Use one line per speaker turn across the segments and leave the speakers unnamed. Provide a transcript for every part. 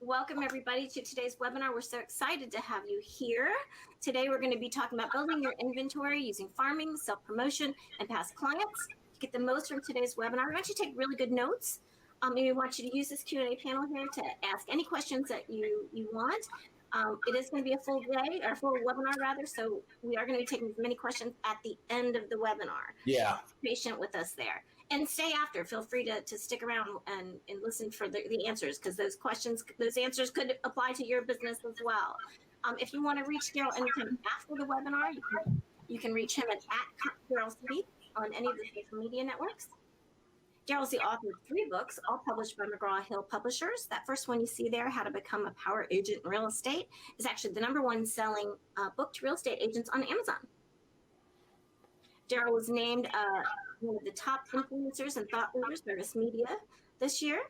Welcome everybody to today's webinar. We're so excited to have you here. Today we're going to be talking about building your inventory using farming, self-promotion, and past clients. To get the most from today's webinar, we want you to take really good notes. We want you to use this Q&A panel here to ask any questions that you want. It is going to be a full day, or full webinar rather, so we are going to be taking as many questions at the end of the webinar.
Yeah.
Be patient with us there. And stay after. Feel free to stick around and listen for the answers, because those answers could apply to your business as well. If you want to reach Darryl anytime after the webinar, you can reach him at Darryl Smith on any of the social media networks. Darryl's the author of 3 books, all published by McGraw-Hill Publishers. That first one you see there, How to Become a Power Agent in Real Estate, is actually the #1 selling book to real estate agents on Amazon. Darryl was named one of the top influencers and thought leaders by Risk Media this year.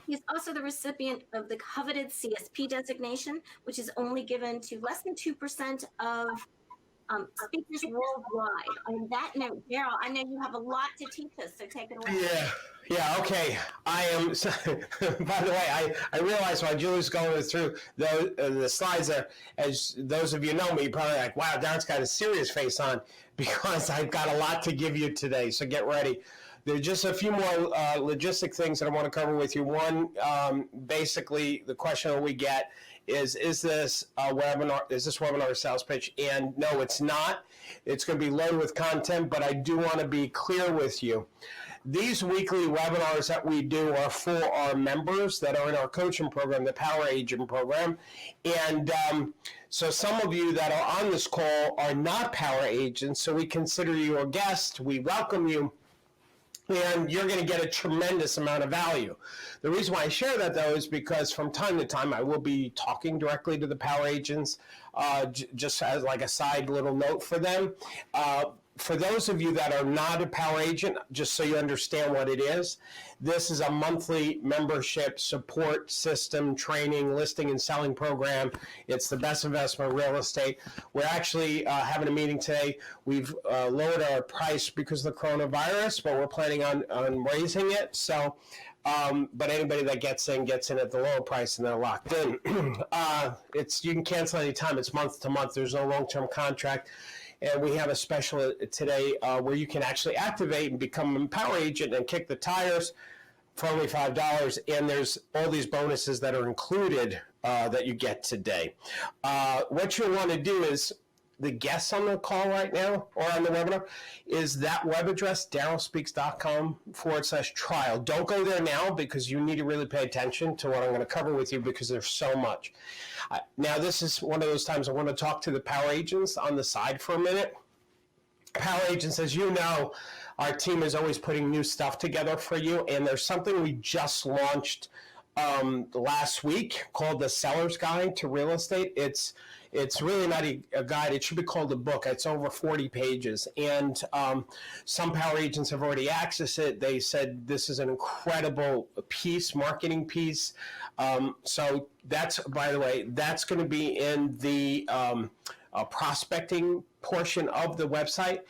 He's also the recipient of the coveted CSP designation, which is only given to less than 2% of speakers worldwide. On that note, Darryl, I know you have a lot to teach us, so take it away.
Yeah, okay. I am, by the way, I realize while Julie's going through the slides there, as those of you know me, you're probably like, wow, Darren's got a serious face on, because I've got a lot to give you today, so get ready. There's just a few more logistic things that I want to cover with you. One, basically, the question that we get is this webinar a sales pitch? And no, it's not. It's going to be loaded with content, but I do want to be clear with you. These weekly webinars that we do are for our members that are in our coaching program, the Power Agent program. And so some of you that are on this call are not Power Agents, so we consider you a guest. We welcome you. And you're going to get a tremendous amount of value. The reason why I share that, though, is because from time to time I will be talking directly to the Power Agents, just as like a side little note for them. For those of you that are not a Power Agent, just so you understand what it is, this is a monthly membership support system, training, listing, and selling program. It's the best investment in real estate. We're actually having a meeting today. We've lowered our price because of the coronavirus, but we're planning on raising it. So, but anybody that gets in at the lower price and they're locked in. You can cancel anytime. It's month to month. There's no long-term contract. And we have a special today where you can actually activate and become a Power Agent and kick the tires for only $5. And there's all these bonuses that are included that you get today. What you'll want to do is, the guests on the call right now or on the webinar, is that web address, darrylspeaks.com/trial. Don't go there now, because you need to really pay attention to what I'm going to cover with you, because there's so much. Now, this is one of those times I want to talk to the Power Agents on the side for a minute. Power Agents, as you know, our team is always putting new stuff together for you, and there's something we just launched last week called the Seller's Guide to Real Estate. It's really not a guide. It should be called a book. It's over 40 pages. And some Power Agents have already accessed it. They said this is an incredible piece, marketing piece. So that's, by the way, that's going to be in the prospecting portion of the website.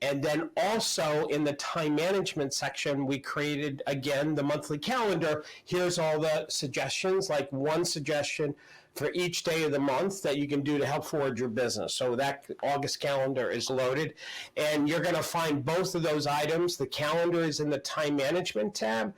And then also in the time management section, we created, again, the monthly calendar. Here's all the suggestions, like one suggestion for each day of the month that you can do to help forward your business. So that August calendar is loaded. And you're going to find both of those items. The calendar is in the time management tab,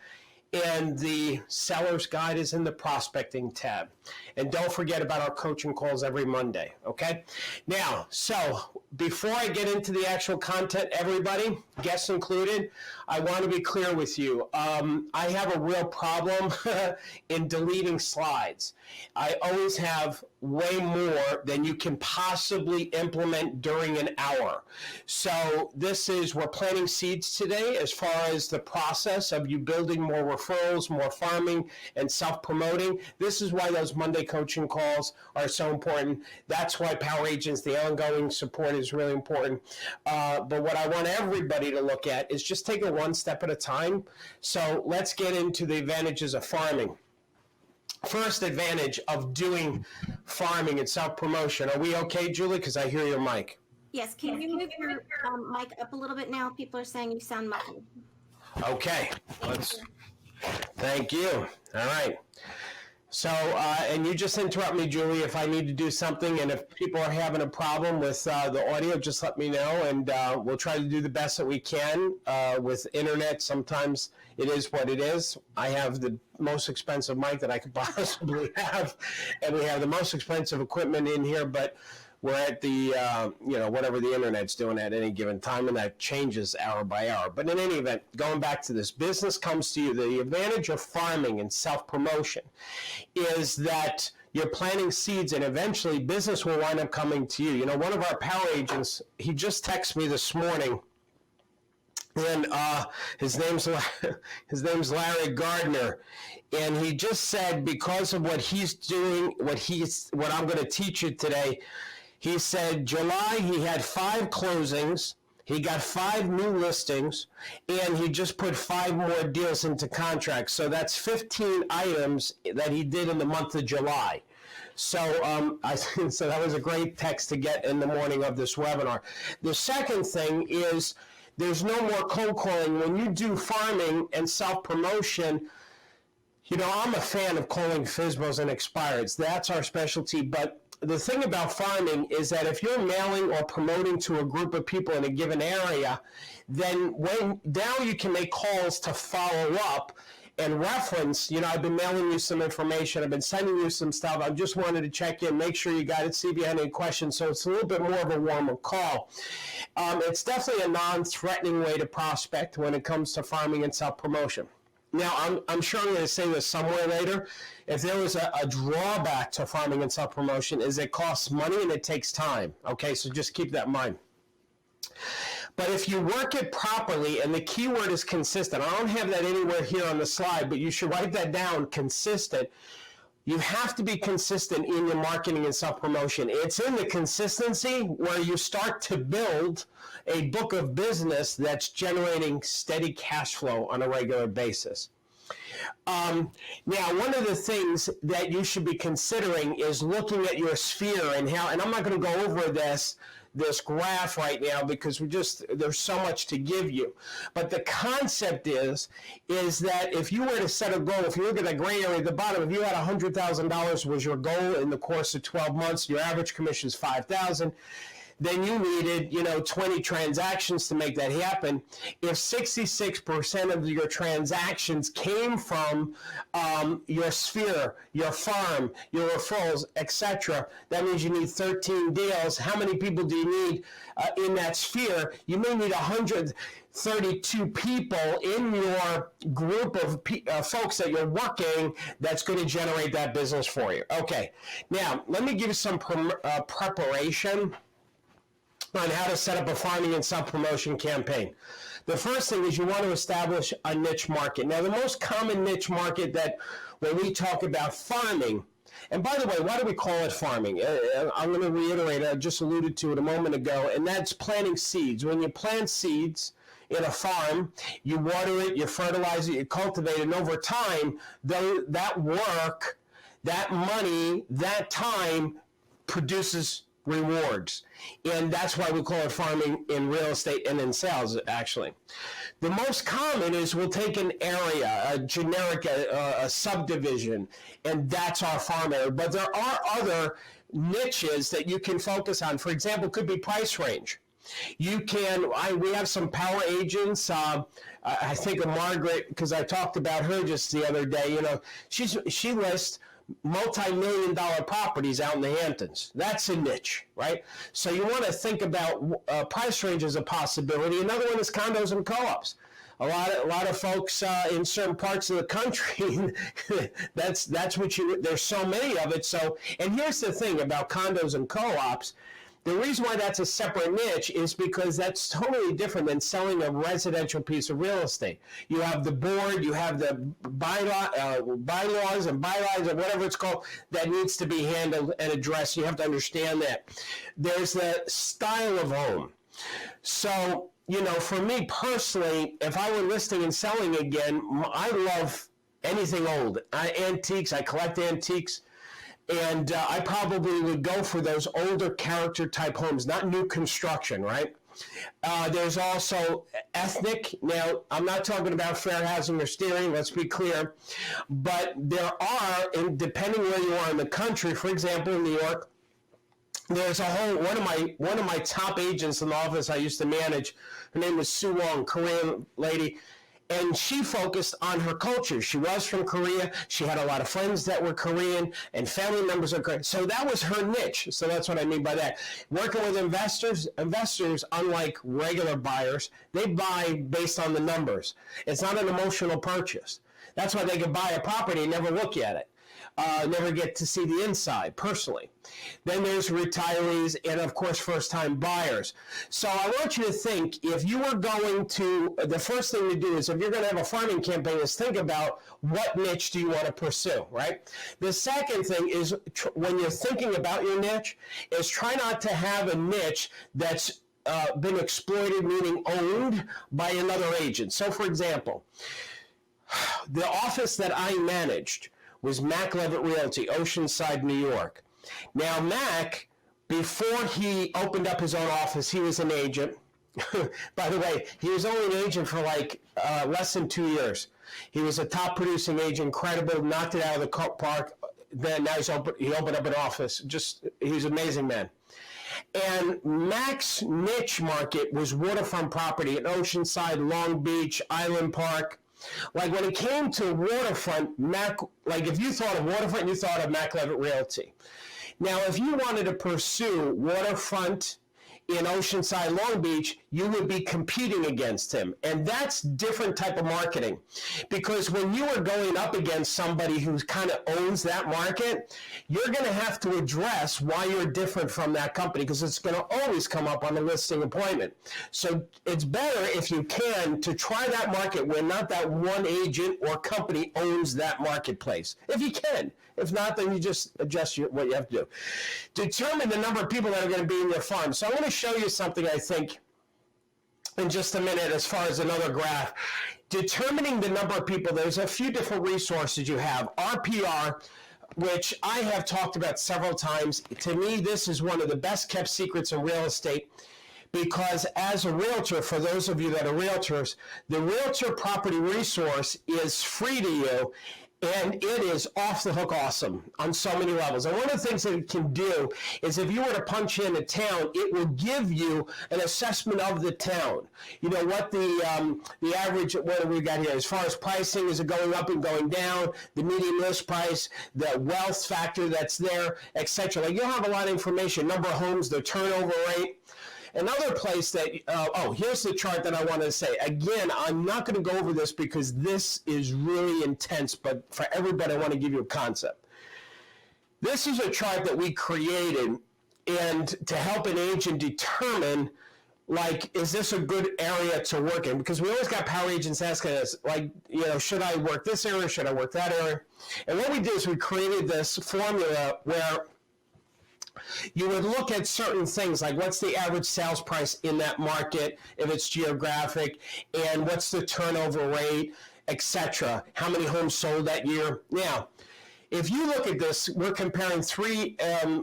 and the Seller's Guide is in the prospecting tab. And don't forget about our coaching calls every Monday, okay? Now, so before I get into the actual content, everybody, guests included, I want to be clear with you. I have a real problem in deleting slides. I always have way more than you can possibly implement during an hour. So we're planting seeds today as far as the process of you building more referrals, more farming, and self-promoting. This is why those Monday coaching calls are so important. That's why Power Agents, the ongoing support, is really important. But what I want everybody to look at is just take it one step at a time. So let's get into the advantages of farming. First advantage of doing farming and self-promotion. Are we okay, Julie? Because I hear your mic.
Yes, can you move your mic up a little bit now? People are saying you sound muffled.
Okay, let's Thank you. All right. So, and you just interrupt me, Julie, if I need to do something, and if people are having a problem with the audio, just let me know, and we'll try to do the best that we can with internet. Sometimes it is what it is. I have the most expensive mic that I could possibly have, and we have the most expensive equipment in here, but we're at the, whatever the internet's doing at any given time, and that changes hour by hour. But in any event, going back to this, business comes to you. The advantage of farming and self-promotion is that you're planting seeds, and eventually business will wind up coming to you. You know, one of our power agents, he just texted me this morning, and his name's Larry Gardner, and he just said because of what he's doing, what I'm going to teach you today. He said July he had 5 closings, he got 5 new listings, and he just put 5 more deals into contracts. So that's 15 items that he did in the month of July. So, so that was a great text to get in the morning of this webinar. The second thing is there's no more cold calling. When you do farming and self-promotion, you know, I'm a fan of calling FSBOs and expireds. That's our specialty, but the thing about farming is that if you're mailing or promoting to a group of people in a given area, then now you can make calls to follow up and reference. You know, I've been mailing you some information, I've been sending you some stuff, I just wanted to check in, make sure you got it, see if you had any questions. So it's a little bit more of a warmer call. It's definitely a non-threatening way to prospect when it comes to farming and self-promotion. Now, I'm sure I'm going to say this somewhere later. If there was a drawback to farming and self-promotion, is it costs money and it takes time. Okay, so just keep that in mind. But if you work it properly, and the key word is consistent. I don't have that anywhere here on the slide, but you should write that down, consistent. You have to be consistent in your marketing and self-promotion. It's in the consistency where you start to build a book of business that's generating steady cash flow on a regular basis. Now, one of the things that you should be considering is looking at your sphere and how, and I'm not going to go over this graph right now because there's so much to give you. But the concept is that if you were to set a goal, if you look at the gray area at the bottom, if you had $100,000 was your goal in the course of 12 months, your average commission is $5,000. Then you needed, 20 transactions to make that happen. If 66% of your transactions came from your sphere, your farm, your referrals, etc., that means you need 13 deals. How many people do you need in that sphere? You may need 132 people in your group of folks that you're working that's going to generate that business for you. Okay, now let me give you some preparation on how to set up a farming and self-promotion campaign. The first thing is you want to establish a niche market. Now, the most common niche market that when we talk about farming, and by the way, why do we call it farming? I'm going to reiterate, I just alluded to it a moment ago, and that's planting seeds. When you plant seeds in a farm, you water it, you fertilize it, you cultivate it, and over time, that work, that money, that time produces rewards. And that's why we call it farming in real estate and in sales, actually. The most common is we'll take an area, a generic, a subdivision, and that's our farm area. But there are other niches that you can focus on. For example, it could be price range. We have some power agents. I think of Margaret, because I talked about her just the other day. She lists multi-million-dollar properties out in the Hamptons. That's a niche, right? So you want to think about price range as a possibility. Another one is condos and co-ops. A lot of folks in certain parts of the country, that's what there's so many of it. So, and here's the thing about condos and co-ops. The reason why that's a separate niche is because that's totally different than selling a residential piece of real estate. You have the board, you have the bylaws and bylines or whatever it's called that needs to be handled and addressed. You have to understand that. There's the style of home. So, for me personally, if I were listing and selling again, I love anything old. Antiques, I collect antiques. And I probably would go for those older character type homes, not new construction, right? There's also ethnic. Now, I'm not talking about fair housing or steering, let's be clear. But there are, and depending where you are in the country, for example, in New York, there's a whole, one of my top agents in the office I used to manage, her name was Sue Wong, Korean lady, and she focused on her culture. She was from Korea. She had a lot of friends that were Korean and family members are Korean. So that was her niche. So that's what I mean by that. Working with investors, unlike regular buyers, they buy based on the numbers. It's not an emotional purchase. That's why they can buy a property and never look at it. Never get to see the inside personally. Then there's retirees and, of course, first-time buyers. So I want you to think, if you were going to, the first thing to do is, if you're going to have a farming campaign, is think about what niche do you want to pursue, right? The second thing is, when you're thinking about your niche, is try not to have a niche that's been exploited, meaning owned by another agent. So, for example, the office that I managed was Mac Levitt Realty, Oceanside, New York. Now, Mac, before he opened up his own office, he was an agent. By the way, he was only an agent for like less than 2 years. He was a top producing agent, incredible, knocked it out of the park. Then now he opened up an office. He's an amazing man. And Mac's niche market was waterfront property at Oceanside, Long Beach, Island Park. Like when it came to waterfront, Mac, like if you thought of waterfront, you thought of Mac Levitt Realty. Now, if you wanted to pursue waterfront in Oceanside, Long Beach, you would be competing against him. And that's different type of marketing. Because when you are going up against somebody who kind of owns that market, you're going to have to address why you're different from that company, because it's going to always come up on the listing appointment. So it's better, if you can, to try that market where not that one agent or company owns that marketplace. If you can. If not, then you just adjust what you have to do. Determine the number of people that are going to be in your farm. So I'm going to show you something, I think, in just a minute, as far as another graph. Determining the number of people, there's a few different resources you have. RPR, which I have talked about several times. To me, this is one of the best kept secrets in real estate, because as a realtor, for those of you that are realtors, the realtor property resource is free to you. And it is off the hook awesome on so many levels. And one of the things that it can do is, if you were to punch in a town, it will give you an assessment of the town. You know, what the average, what do we got here? As far as pricing, is it going up and going down? The median list price, the wealth factor that's there, etc. Like, you'll have a lot of information. Number of homes, the turnover rate. Another place that, here's the chart that I wanted to say. Again, I'm not going to go over this because this is really intense, but for everybody, I want to give you a concept. This is a chart that we created, and to help an agent determine, like, is this a good area to work in? Because we always got power agents asking us, like, you know, should I work this area? Should I work that area? And what we did is we created this formula where you would look at certain things, like what's the average sales price in that market, if it's geographic, and what's the turnover rate, etc. How many homes sold that year? Now, if you look at this, we're comparing three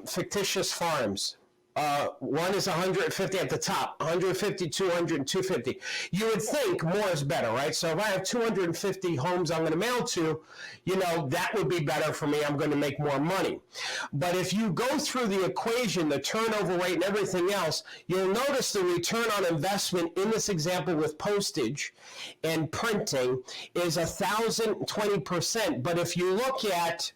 fictitious farms. One is 150 at the top, 150, 200, and 250. You would think more is better, right? So if I have 250 homes I'm going to mail to, you know, that would be better for me. I'm going to make more money. But if you go through the equation, the turnover rate and everything else, you'll notice the return on investment in this example with postage and printing is 1,020%. But if you look at,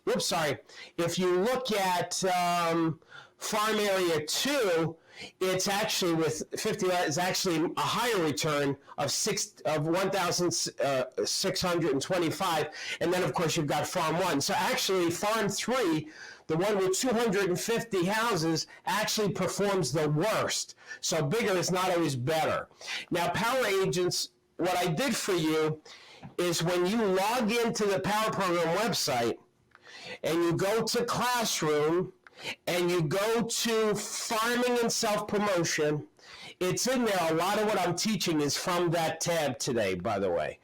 farm area 2, it's actually with 50. It's actually a higher return of 1,625, and then of course you've got farm 1. So actually, farm 3, the one with 250 houses, actually performs the worst. So bigger is not always better. Now, power agents, what I did for you is, when you log into the Power Program website and you go to Classroom, and you go to farming and self-promotion, it's in there. A lot of what I'm teaching is from that tab today, by the way.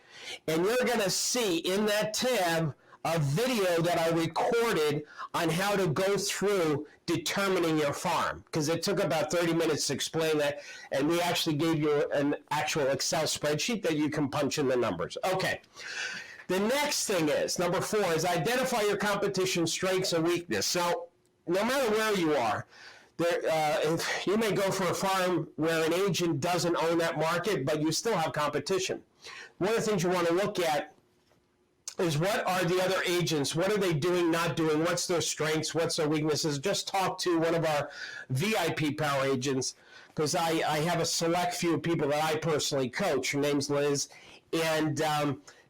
And you're going to see in that tab a video that I recorded on how to go through determining your farm, because it took about 30 minutes to explain that, and we actually gave you an actual Excel spreadsheet that you can punch in the numbers. Okay. The next thing is, number 4, is identify your competition's strengths and weakness. So no matter where you are, if you may go for a farm where an agent doesn't own that market, but you still have competition. One of the things you want to look at is, what are the other agents? What are they doing, not doing? What's their strengths? What's their weaknesses? Just talk to one of our VIP power agents, because I have a select few of people that I personally coach. Her name's Liz, and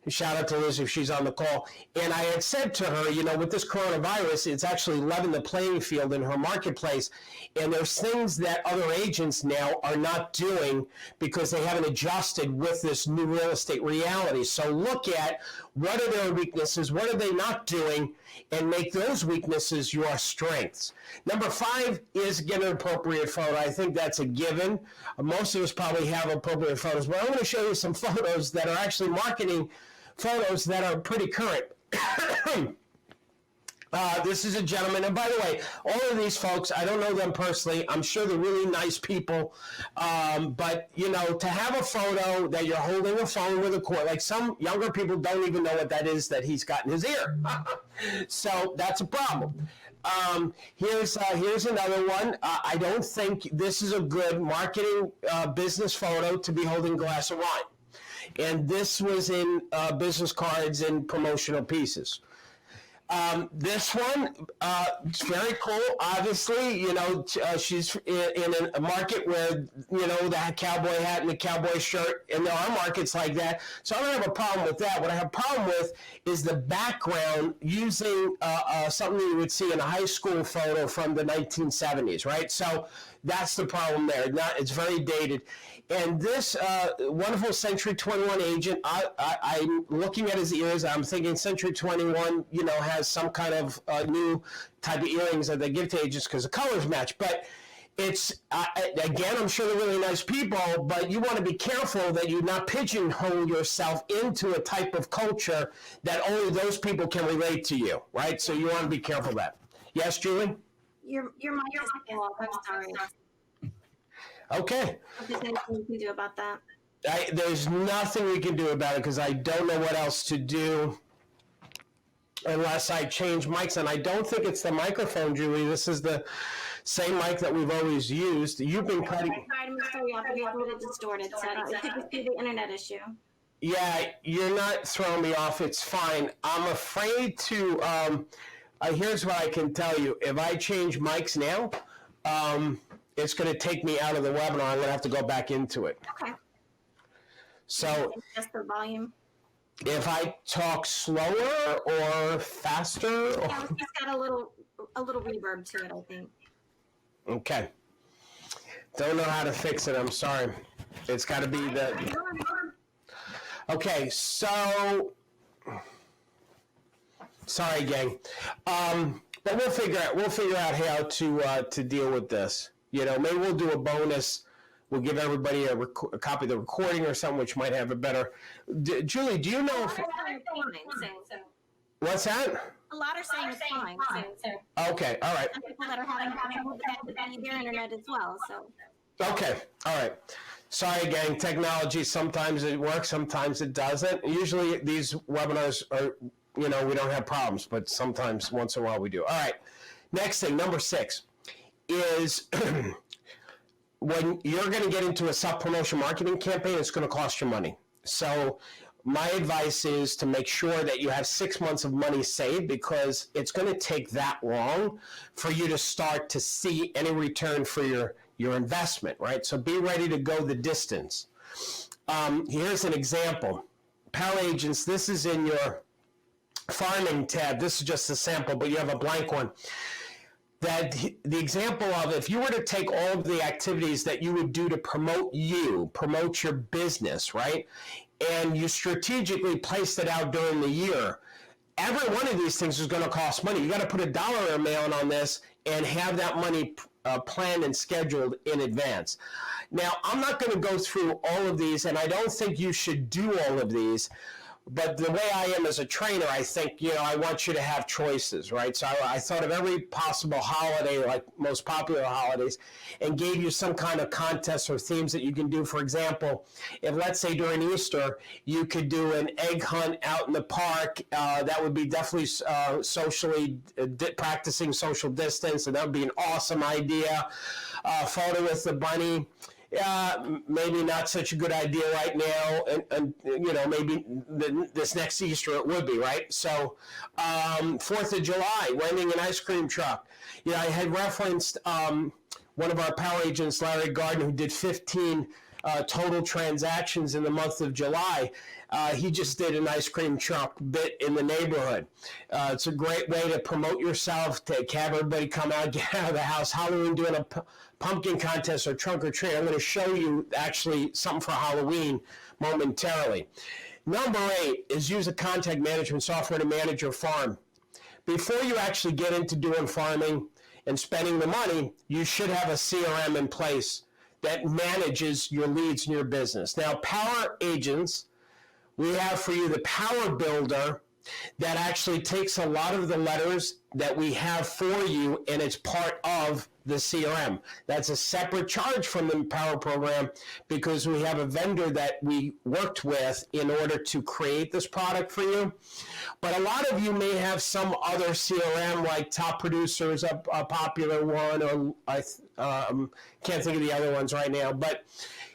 shout out to Liz if she's on the call. And I had said to her, you know, with this coronavirus, it's actually leavened the playing field in her marketplace. And there's things that other agents now are not doing because they haven't adjusted with this new real estate reality. So look at, what are their weaknesses? What are they not doing? And make those weaknesses your strengths. Number 5 is get an appropriate photo. I think that's a given. Most of us probably have appropriate photos, but I'm going to show you some photos that are actually marketing photos that are pretty current. This is a gentleman, and by the way, all of these folks, I don't know them personally. I'm sure they're really nice people, but you know, to have a photo that you're holding a phone with a cord, like some younger people don't even know what that is that he's got in his ear. So that's a problem. Here's another one. I don't think this is a good marketing business photo to be holding a glass of wine. And this was in business cards and promotional pieces. This one, it's very cool. Obviously, you know, she's in a market where, you know, the cowboy hat and the cowboy shirt, and there are markets like that. So I don't have a problem with that. What I have a problem with is the background using something you would see in a high school photo from the 1970s, right? So that's the problem there. It's very dated. And this wonderful Century 21 agent, I'm looking at his ears. I'm thinking Century 21, you know, has some kind of new type of earrings that they give to agents because the colors match. But it's, again, I'm sure they're really nice people, but you want to be careful that you not pigeonhole yourself into a type of culture that only those people can relate to you, right? So you want to be careful of that. Yes, Julie?
Your mic is off. I'm sorry.
Okay.
If there's anything you can do about that.
There's nothing we can do about it because I don't know what else to do unless I change mics. And I don't think it's the microphone, Julie. This is the same mic that we've always used. You've been cutting.
I tried to move you off, but it's a little distorted, so it could just be the internet issue.
Yeah, you're not throwing me off. It's fine. I'm afraid to. Here's what I can tell you. If I change mics now, it's going to take me out of the webinar. I'm going to have to go back into it.
Okay.
So
just the volume.
If I talk slower or faster, or...
Yeah, it's just got a little reverb to it, I think.
Okay. Don't know how to fix it. I'm sorry. It's got to be the. Okay, so. Sorry, gang. But we'll figure out how to deal with this. You know, maybe we'll do a bonus. We'll give everybody a copy of the recording or something, which might have a better. Julie, do you know if? What's that?
A lot are saying it's fine.
Okay, all right.
Some people that are having trouble with their internet as well. So.
Okay, all right. Sorry, gang. Technology, sometimes it works, sometimes it doesn't. Usually these webinars are, you know, we don't have problems, but sometimes once in a while we do. All right. Next thing, number 6, is when you're going to get into a self-promotion marketing campaign, it's going to cost you money. So my advice is to make sure that you have 6 months of money saved, because it's going to take that long for you to start to see any return for your investment, right? So be ready to go the distance. Here's an example. Power agents, this is in your farming tab. This is just a sample, but you have a blank one. That the example of, if you were to take all of the activities that you would do to promote your business, right? And you strategically placed it out during the year, every one of these things is going to cost money. You got to put a dollar amount on this and have that money planned and scheduled in advance. Now, I'm not going to go through all of these, and I don't think you should do all of these. But the way I am as a trainer, I think, I want you to have choices, right? So I thought of every possible holiday, like most popular holidays, and gave you some kind of contest or themes that you can do. For example, if let's say during Easter, you could do an egg hunt out in the park, that would be definitely socially practicing social distance, and that would be an awesome idea. Photo with the bunny. Maybe not such a good idea right now, and maybe this next Easter it would be, right? So 4th of July, renting an ice cream truck. I had referenced one of our power agents, Larry Garden, who did 15 total transactions in the month of July. He just did an ice cream truck bit in the neighborhood. It's a great way to promote yourself, to have everybody come out, get out of the house. Halloween, doing a pumpkin contest or trunk or treat. I'm going to show you actually something for Halloween momentarily. Number 8 is use a contact management software to manage your farm. Before you actually get into doing farming and spending the money, you should have a CRM in place that manages your leads in your business. Now, power agents, we have for you the Power Builder that actually takes a lot of the letters that we have for you, and it's part of the CRM. That's a separate charge from the Power program because we have a vendor that we worked with in order to create this product for you. But a lot of you may have some other CRM, like Top Producer is a popular one, or I can't think of the other ones right now. But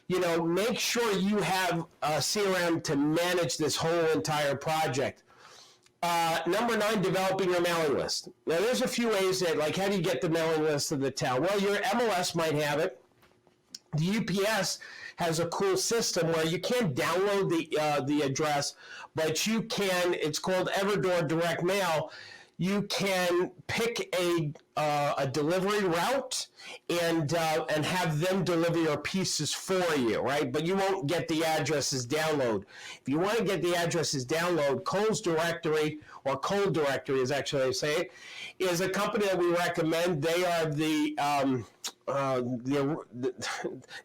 make sure you have a CRM to manage this whole entire project. Number 9, developing your mailing list. Now, there's a few ways that, like, how do you get the mailing list of the town? Well, your MLS might have it. The UPS has a cool system where you can't download the address, but you can. It's called Everdoor Direct Mail. You can pick a delivery route and have them deliver your pieces for you, right? But you won't get the addresses download. If you want to get the addresses download, Cole's Directory, or Cole Directory is actually how they say it, is a company that we recommend. They are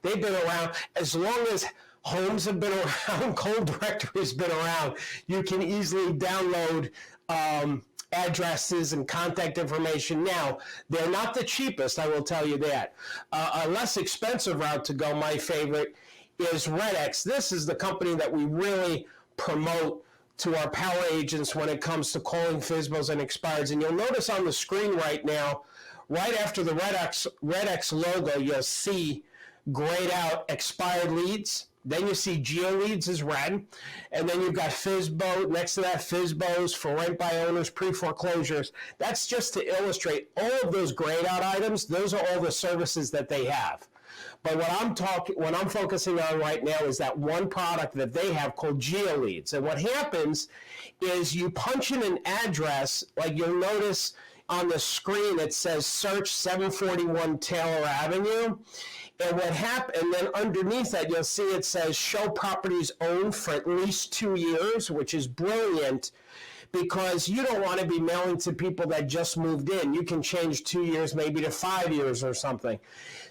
they've been around as long as homes have been around. Cole Directory has been around. You can easily download addresses and contact information. Now, they're not the cheapest, I will tell you that. A less expensive route to go, my favorite, is RedX. This is the company that we really promote to our power agents when it comes to calling FSBOs and expireds. And you'll notice on the screen right now, right after the RedX logo, you'll see grayed out expired leads. Then you see Geo Leads is red, and then you've got FSBO, next to that FSBOs for rent by owners, pre-foreclosures. That's just to illustrate all of those grayed out items. Those are all the services that they have. But what I'm focusing on right now is that one product that they have called Geo Leads. And what happens is you punch in an address, like you'll notice on the screen it says search 741 Taylor Avenue. And and then underneath that, you'll see it says show properties owned for at least 2 years, which is brilliant because you don't want to be mailing to people that just moved in. You can change 2 years maybe to 5 years or something.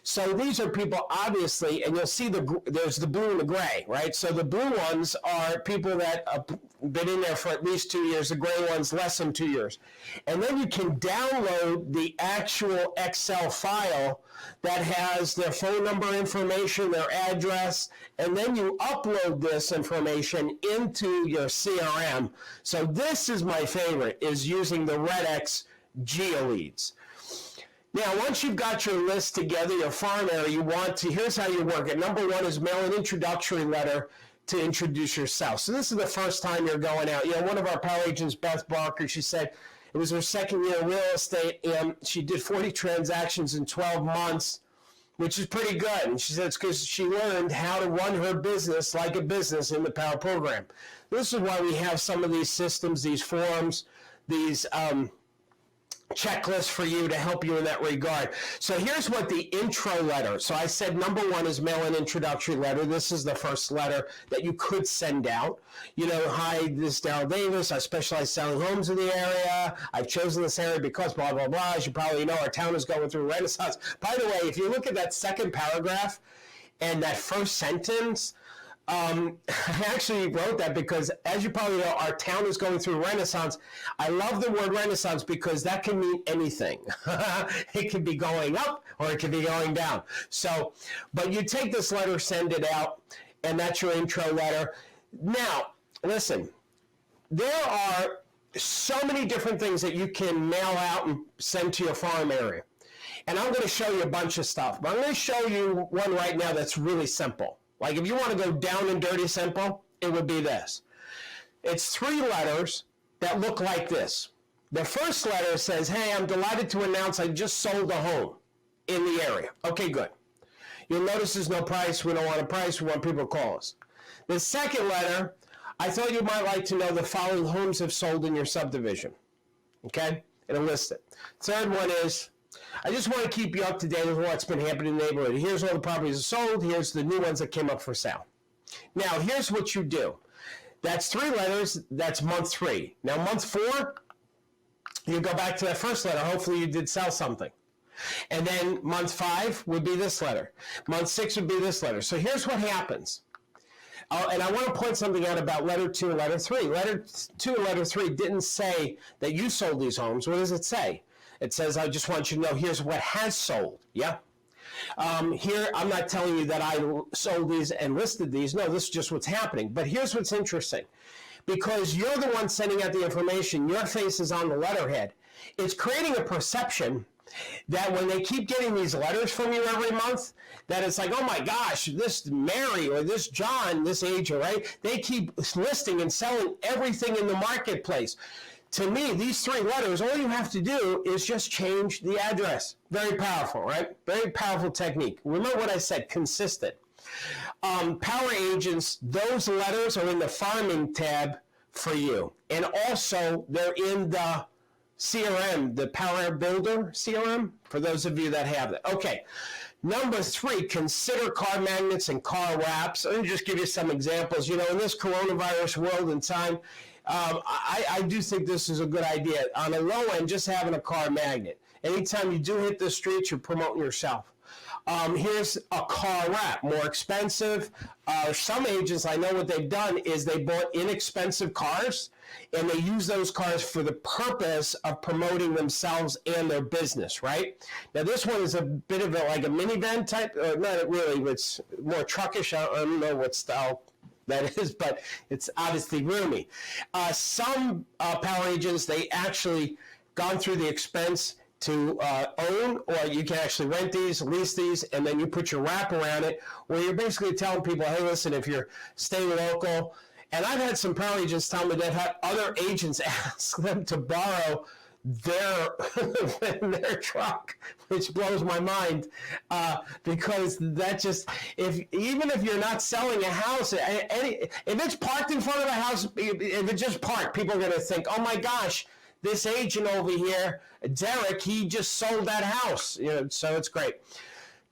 So these are people, obviously, and you'll see there's the blue and the gray, right? So the blue ones are people that have been in there for at least 2 years. The gray ones, less than 2 years. And then you can download the actual Excel file that has their phone number information, their address, and then you upload this information into your CRM. So this is my favorite, is using the RedX GeoLeads. Now, once you've got your list together, your farm area, here's how you work it. Number 1 is mail an introductory letter to introduce yourself. So this is the first time you're going out. One of our power agents, Beth Barker, she said it was her second year in real estate, and she did 40 transactions in 12 months, which is pretty good. And she said it's because she learned how to run her business like a business in the power program. This is why we have some of these systems, these forms, these checklist for you to help you in that regard. So here's what the intro letter. So I said number 1 is mail an introductory letter. This is the first letter that you could send out. Hi, this is Darryl Davis. I specialize selling homes in the area. I've chosen this area because blah, blah, blah. As you probably know, our town is going through a renaissance. By the way, if you look at that second paragraph and that first sentence, I actually wrote that because, as you probably know, our town is going through a renaissance. I love the word renaissance because that can mean anything. It could be going up or it could be going down. So, but you take this letter, send it out, and that's your intro letter. Now, listen, there are so many different things that you can mail out and send to your farm area. And I'm going to show you a bunch of stuff. But I'm going to show you one right now that's really simple. Like if you want to go down and dirty simple, it would be this. It's 3 letters that look like this. The first letter says, hey, I'm delighted to announce I just sold a home in the area. Okay, good. You'll notice there's no price. We don't want a price. We want people to call us. The second letter, I thought you might like to know the following homes have sold in your subdivision. Okay? It'll list it. Third one is, I just want to keep you up to date with what's been happening in the neighborhood. Here's all the properties are sold. Here's the new ones that came up for sale. Now, here's what you do. That's 3 letters. That's month 3. Now, month 4, you go back to that first letter. Hopefully, you did sell something. And then month 5 would be this letter. Month 6 would be this letter. So here's what happens. And I want to point something out about letter 2 and letter 3. Letter 2 and letter 3 didn't say that you sold these homes. What does it say? It says, I just want you to know, here's what has sold. Yeah? Here, I'm not telling you that I sold these and listed these. No, this is just what's happening. But here's what's interesting. Because you're the one sending out the information, your face is on the letterhead. It's creating a perception that when they keep getting these letters from you every month, that it's like, oh my gosh, this Mary or this John, this agent, right? They keep listing and selling everything in the marketplace. To me, these 3 letters, all you have to do is just change the address. Very powerful, right? Very powerful technique. Remember what I said, consistent. Power agents, those letters are in the farming tab for you. And also, they're in the CRM, the Power Builder CRM, for those of you that have it. Okay, number 3, consider car magnets and car wraps. Let me just give you some examples. You know, in this coronavirus world and time, I do think this is a good idea. On the low end, just having a car magnet. Anytime you do hit the streets, you're promoting yourself. Here's a car wrap, more expensive. Some agents, I know what they've done is they bought inexpensive cars and they use those cars for the purpose of promoting themselves and their business, right? Now this one is a bit of like a minivan type, not really, but it's more truckish. I don't know what style that is, but it's obviously roomy. Some power agents, they actually gone through the expense to own, or you can actually rent these, lease these, and then you put your wrap around it, where you're basically telling people, hey, listen, if you're staying local, and I've had some power agents tell me they've had other agents ask them to borrow their truck, which blows my mind, because that just, even if you're not selling a house, if it's parked in front of a house, if it's just parked, people are going to think, oh my gosh, this agent over here, Derek, he just sold that house. You know, so it's great.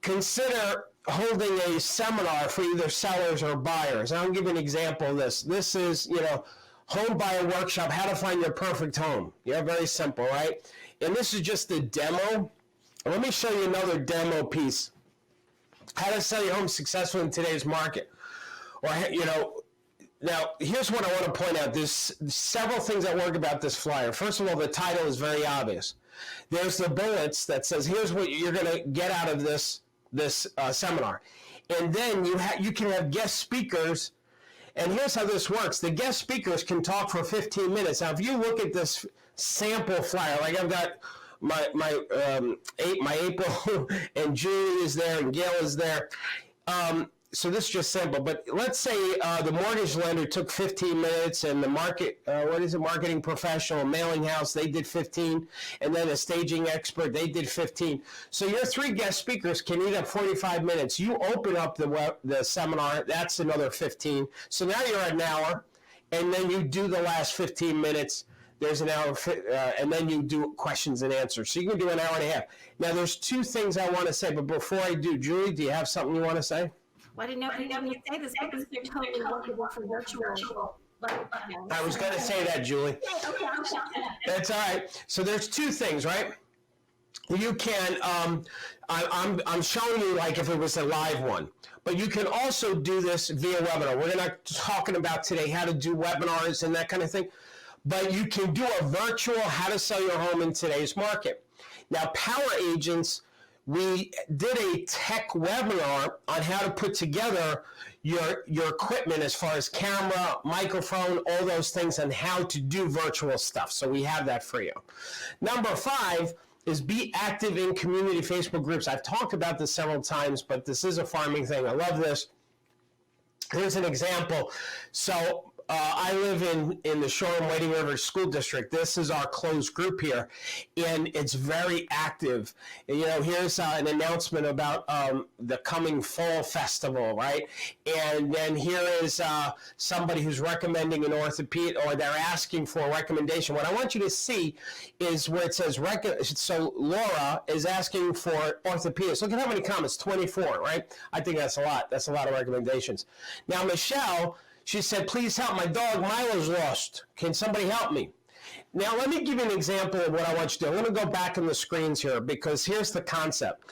Consider holding a seminar for either sellers or buyers. I'll give you an example of this. This is, you know, home buyer workshop, how to find your perfect home. Yeah, very simple, right? And this is just a demo. Let me show you another demo piece. How to sell your home successfully in today's market. Or, you know, now, here's what I want to point out. There's several things that work about this flyer. First of all, the title is very obvious. There's the bullets that says, here's what you're going to get out of this seminar. And then you can have guest speakers. And here's how this works. The guest speakers can talk for 15 minutes. Now, if you look at this sample flyer, like I've got my April and Julie is there and Gail is there. So this is just simple, but let's say the mortgage lender took 15 minutes and the marketing professional, mailing house, they did 15, and then a staging expert, they did 15. So your 3 guest speakers can eat up 45 minutes. You open up the seminar, that's another 15. So now you're at an hour, and then you do the last 15 minutes. There's an hour, and then you do questions and answers. So you can do an hour and a half. Now there's 2 things I want to say, but before I do, Julie, do you have something you want to say?
Well, I didn't know if you wanted me to say this because they're totally workable for virtual.
I was going to say that, Julie.
Okay.
That's all right. So there's 2 things, right? you can, I'm showing you like if it was a live one, but you can also do this via webinar. We're not talking about today how to do webinars and that kind of thing, but you can do a virtual how to sell your home in today's market. Now, Power Agents, we did a tech webinar on how to put together your equipment as far as camera, microphone, all those things, and how to do virtual stuff. So we have that for you. Number 5 is be active in community Facebook groups. I've talked about this several times, but this is a farming thing. I love this. Here's an example. So I live in the Shoreham Wading River School District. This is our closed group here, and it's very active. And, here's an announcement about the coming fall festival, right? And then here is somebody who's recommending an orthopedic, or they're asking for a recommendation. What I want you to see is where it says, so Laura is asking for orthopedics. Look at how many comments, 24, right? I think that's a lot. That's a lot of recommendations. Now, Michelle, she said, please help, my dog Milo's lost. Can somebody help me? Now, let me give you an example of what I want you to do. I'm going to go back in the screens here, because here's the concept,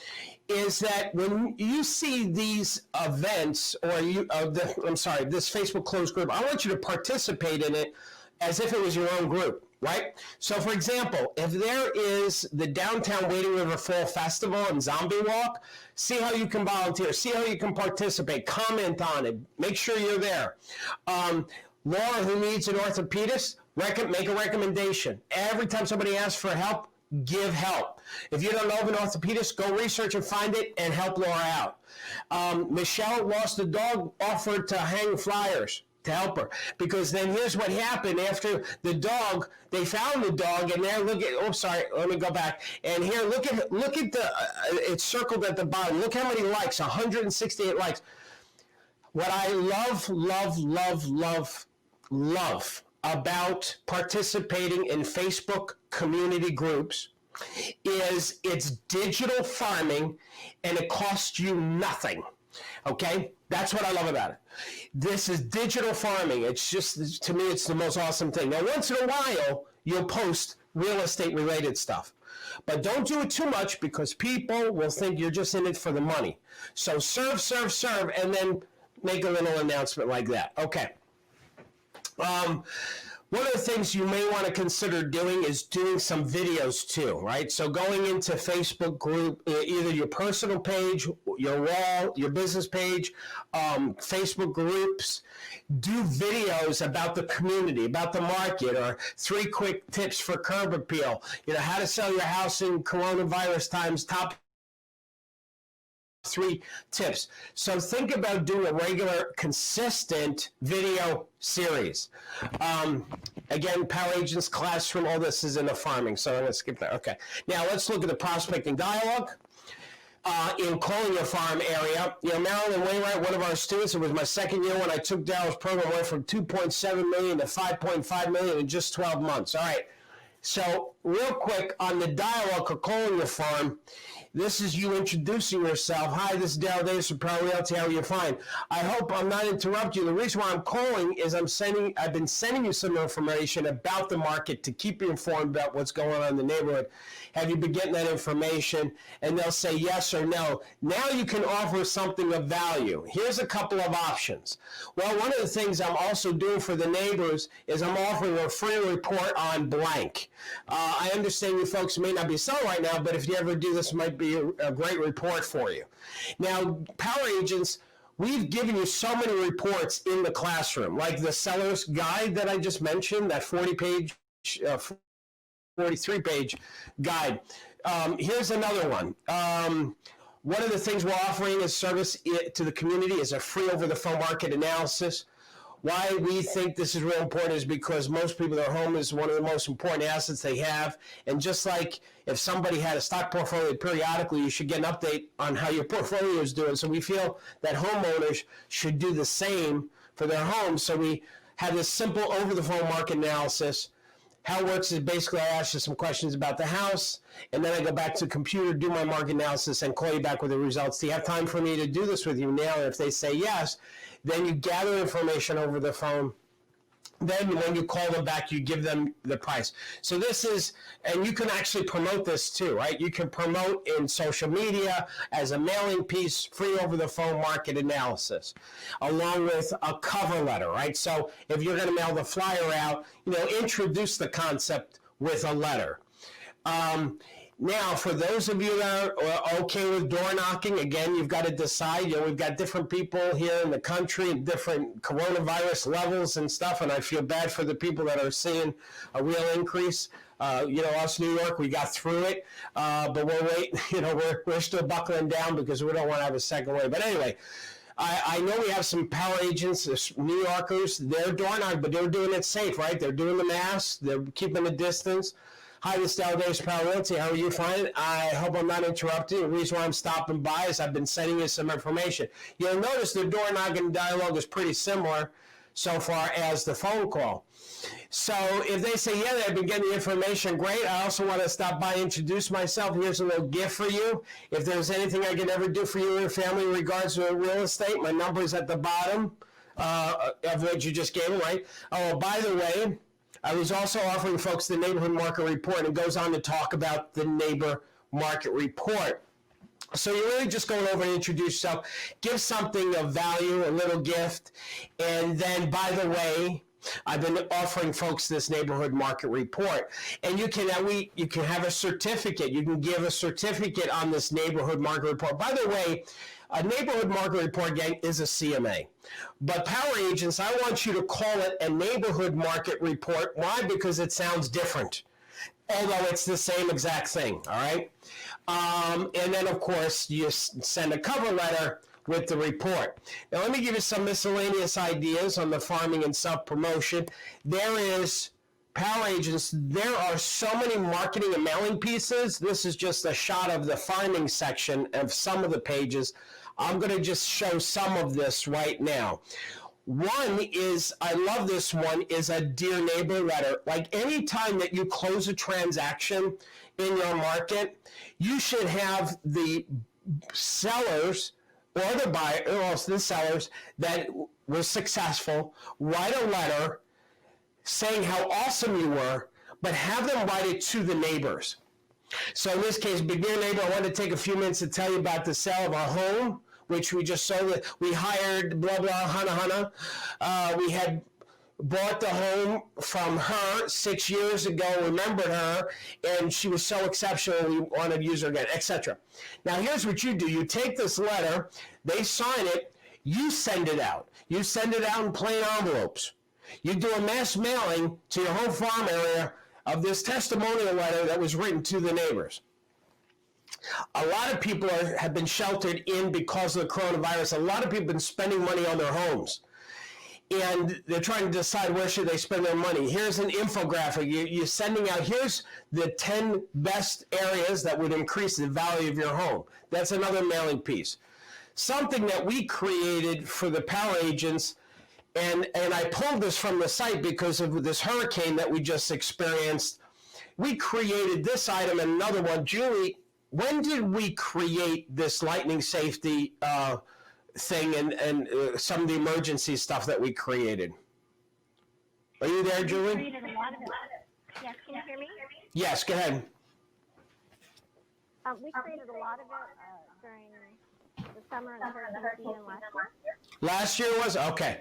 is that when you see these events, or this Facebook closed group, I want you to participate in it as if it was your own group, right? So, for example, if there is the Downtown Wading River Fall Festival and Zombie Walk, see how you can volunteer, see how you can participate, comment on it, make sure you're there. Laura, who needs an orthopedist, make a recommendation. Every time somebody asks for help, give help. If you don't know of an orthopedist, go research and find it and help Laura out. Michelle lost a dog, offered to hang flyers to help her, because then here's what happened after the dog, they found the dog, and there, look at, let me go back, and here, look at the, it's circled at the bottom, look how many likes, 168 likes. What I love about participating in Facebook community groups is it's digital farming, and it costs you nothing. Okay, that's what I love about it. This is digital farming. It's just, to me, it's the most awesome thing. Now, once in a while, you'll post real estate related stuff, but don't do it too much, because people will think you're just in it for the money. So serve, and then make a little announcement like that. Okay. One of the things you may want to consider doing is doing some videos too, right? So going into Facebook group, either your personal page, your wall, your business page, Facebook groups, do videos about the community, about the market, or 3 quick tips for curb appeal, how to sell your house in coronavirus times, top 3 tips. So think about doing a regular, consistent video series. Again, Power Agents Classroom, all this is in the farming, so I'm going to skip that. Okay. Now let's look at the prospecting dialogue. In calling your farm area, Marilyn Wainwright, one of our students, it was my second year when I took Darryl's program, went from 2.7 million to 5.5 million in just 12 months. All right. So real quick on the dialogue of calling your farm, this is you introducing yourself. Hi, this is Darryl Davis from Power Realty. How are you? Fine. I hope I'm not interrupting you. The reason why I'm calling is I've been sending you some information about the market to keep you informed about what's going on in the neighborhood. Have you been getting that information? And they'll say yes or no. Now you can offer something of value. Here's a couple of options. Well, one of the things I'm also doing for the neighbors is I'm offering a free report on blank. I understand you folks may not be selling right now, but if you ever do this, it might be a great report for you. Now, Power Agents, we've given you so many reports in the classroom, like the seller's guide that I just mentioned, that 40-page, 43-page guide. Here's another one. One of the things we're offering as service to the community is a free over-the-phone market analysis. Why we think this is real important is because most people, their home is one of the most important assets they have. And just like if somebody had a stock portfolio periodically, you should get an update on how your portfolio is doing. So we feel that homeowners should do the same for their homes. So we have this simple over-the-phone market analysis. How it works is basically I ask you some questions about the house, and then I go back to the computer, do my market analysis, and call you back with the results. Do you have time for me to do this with you now? And if they say yes, then you gather information over the phone, Then when you call them back, you give them the price. So this is, and you can actually promote this too, right? You can promote in social media as a mailing piece, free over the phone market analysis, along with a cover letter, right? So if you're going to mail the flyer out, introduce the concept with a letter. Now, for those of you that are okay with door knocking, again, you've got to decide. We've got different people here in the country, different coronavirus levels and stuff, and I feel bad for the people that are seeing a real increase. Us New York, we got through it, but we're waiting. We're still buckling down because we don't want to have a second wave. But anyway, I know we have some power agents, New Yorkers. They're door knocking, but they're doing it safe, right? They're doing the mask. They're keeping the distance. Hi, this is Darryl Davis, Power Realty. How are you? Fine. I hope I'm not interrupting. The reason why I'm stopping by is I've been sending you some information. You'll notice the door knocking dialogue is pretty similar so far as the phone call. So if they say, yeah, they've been getting the information, great. I also want to stop by and introduce myself. Here's a little gift for you. If there's anything I can ever do for you and your family in regards to real estate, my number is at the bottom of what you just gave them, right? Oh, by the way, I was also offering folks the Neighborhood Market Report, and it goes on to talk about the Neighbor Market Report. So you're really just going over and introduce yourself, give something of value, a little gift, and then, by the way, I've been offering folks this Neighborhood Market Report, and you can have a certificate. You can give a certificate on this Neighborhood Market Report. By the way, a Neighborhood Market Report, gang, is a CMA. But power agents, I want you to call it a Neighborhood Market Report. Why? Because it sounds different, although it's the same exact thing, all right? And then, of course, you send a cover letter with the report. Now, let me give you some miscellaneous ideas on the farming and self-promotion. There is, power agents, there are so many marketing and mailing pieces. This is just a shot of the farming section of some of the pages. I'm going to just show some of this right now. One is, I love this one, is a Dear Neighbor letter. Like any time that you close a transaction in your market, you should have the sellers or the buyer, or the sellers that were successful write a letter saying how awesome you were, but have them write it to the neighbors. So in this case, Dear Neighbor, I want to take a few minutes to tell you about the sale of our home, which we just sold. We hired blah, blah, Hana. We had bought the home from her 6 years ago, remembered her, and she was so exceptional, we wanted to use her again, etc. Now, here's what you do. You take this letter, they sign it, you send it out. You send it out in plain envelopes. You do a mass mailing to your home farm area of this testimonial letter that was written to the neighbors. A lot of people have been sheltered in because of the coronavirus. A lot of people have been spending money on their homes. And they're trying to decide where should they spend their money. Here's an infographic. You're sending out, here's the 10 best areas that would increase the value of your home. That's another mailing piece. Something that we created for the power agents, and I pulled this from the site because of this hurricane that we just experienced. We created this item and another one. Julie, when did we create this lightning safety thing and some of the emergency stuff that we created? Are you there, Julie?
We created a lot of it. Yes, can you hear me?
Yes, go ahead.
We created a lot of it during the summer and the hurricane season last year.
Last year was? Okay.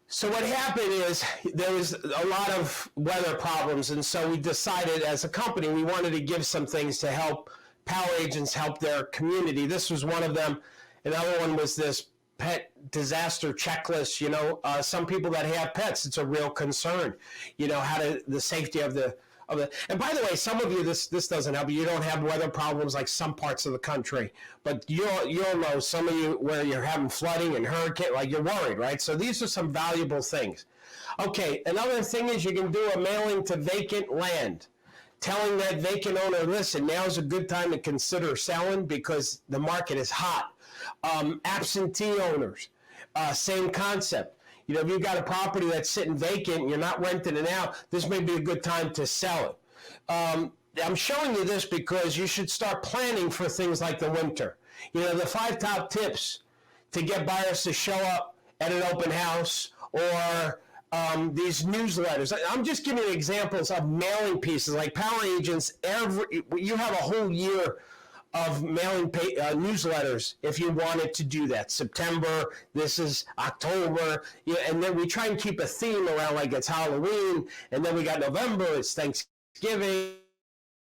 So what happened is there was a lot of weather problems, and so we decided as a company we wanted to give some things to help power agents help their community. This was one of them. Another one was this pet disaster checklist. Some people that have pets, it's a real concern. The safety of the. And by the way, some of you, this doesn't help you. You don't have weather problems like some parts of the country, but you'll know some of you where you're having flooding and hurricane, like you're worried, right? So these are some valuable things. Okay, another thing is you can do a mailing to vacant land, telling that vacant owner, listen, now's a good time to consider selling because the market is hot. Absentee owners, same concept. If you've got a property that's sitting vacant and you're not renting it out, this may be a good time to sell it. I'm showing you this because you should start planning for things like the winter. The 5 top tips to get buyers to show up at an open house or these newsletters. I'm just giving you examples of mailing pieces. Like Power Agents, you have a whole year of mailing newsletters if you wanted to do that. September, this is October, and then we try and keep a theme around, like it's Halloween, and then we got November, it's Thanksgiving,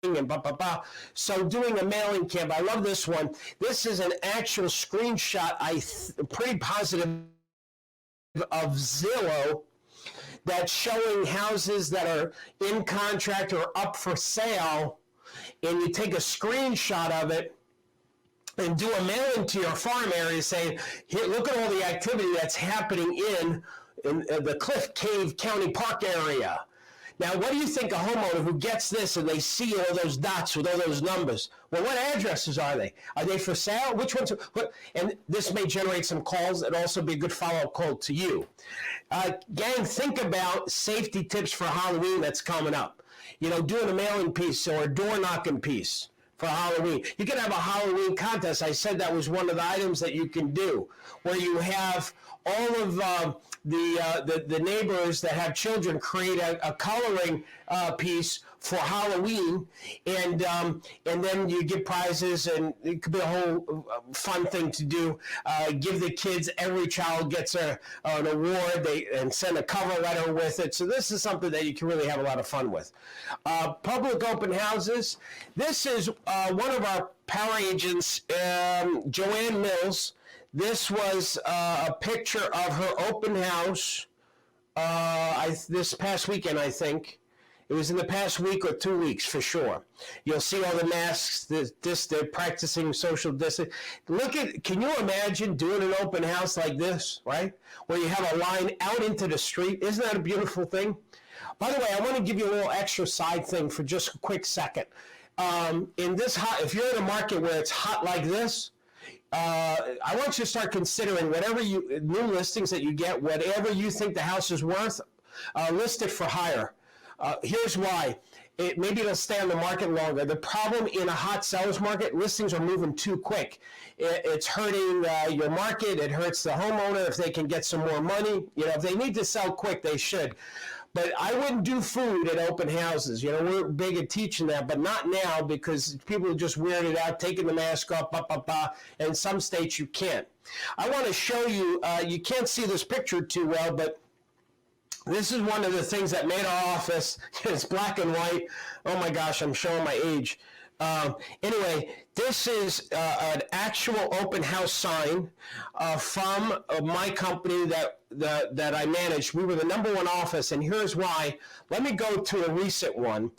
and blah, blah, blah. So doing a mailing camp, I love this one. This is an actual screenshot, pretty positive, of Zillow, that's showing houses that are in contract or up for sale, and you take a screenshot of it and do a mailing to your farm area saying, here, look at all the activity that's happening in the Cliff Cave County Park area. Now, what do you think a homeowner who gets this and they see all those dots with all those numbers? Well, what addresses are they? Are they for sale? Which ones? And this may generate some calls. It'll also be a good follow-up call to you. Gang, think about safety tips for Halloween that's coming up. Doing a mailing piece or a door knocking piece for Halloween. You can have a Halloween contest. I said that was one of the items that you can do, where you have all of the neighbors that have children create a coloring piece for Halloween, and then you give prizes, and it could be a whole fun thing to do. Give the kids, every child gets an award, and send a cover letter with it. So this is something that you can really have a lot of fun with. Public open houses. This is one of our Power Agents, Joanne Mills. This was a picture of her open house this past weekend, I think. It was in the past week or 2 weeks for sure. You'll see all the masks, they're practicing social distance. Can you imagine doing an open house like this, right? Where you have a line out into the street. Isn't that a beautiful thing? By the way, I want to give you a little extra side thing for just a quick second. If you're in a market where it's hot like this, I want you to start considering new listings that you get, whatever you think the house is worth, list it for hire. Here's why. Maybe it'll stay on the market longer. The problem in a hot seller's market, listings are moving too quick. It's hurting your market. It hurts the homeowner if they can get some more money. If they need to sell quick, they should. But I wouldn't do food at open houses. We're big at teaching that, but not now, because people are just weirded out, taking the mask off, and in some states you can't. I want to show you, you can't see this picture too well, but this is one of the things that made our office. It's black and white. Oh my gosh, I'm showing my age. Anyway, this is an actual open house sign from my company that I managed. We were the #1 office, and here's why. Let me go to a recent one.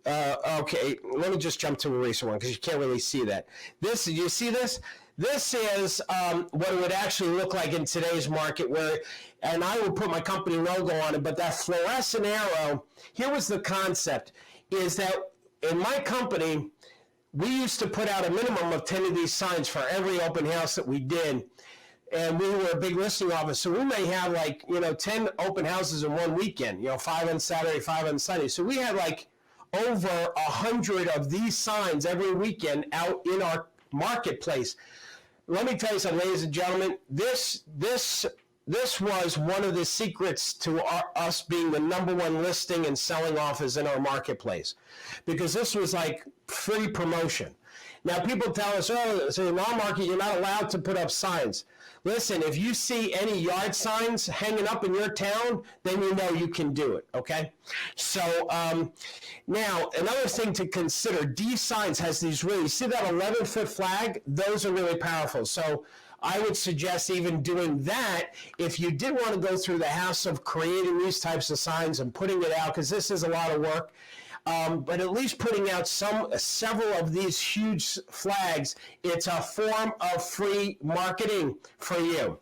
Okay, let me just jump to a recent one because you can't really see that. You see this? This is what it would actually look like in today's market, and I will put my company logo on it, but that fluorescent arrow, here was the concept, is that in my company, we used to put out a minimum of 10 of these signs for every open house that we did, and we were a big listing office, so we may have 10 open houses in one weekend, 5 on Saturday, 5 on Sunday, so we had over 100 of these signs every weekend out in our marketplace. Let me tell you something, ladies and gentlemen, this was one of the secrets to us being the #1 listing and selling office in our marketplace, because this was like free promotion. Now, people tell us, so in our market, you're not allowed to put up signs. Listen, if you see any yard signs hanging up in your town, then you know you can do it, okay? So now, another thing to consider, D Signs has these really, see that 11-foot flag? Those are really powerful. So I would suggest even doing that if you did want to go through the hassle of creating these types of signs and putting it out, because this is a lot of work. But at least putting out several of these huge flags, it's a form of free marketing for you.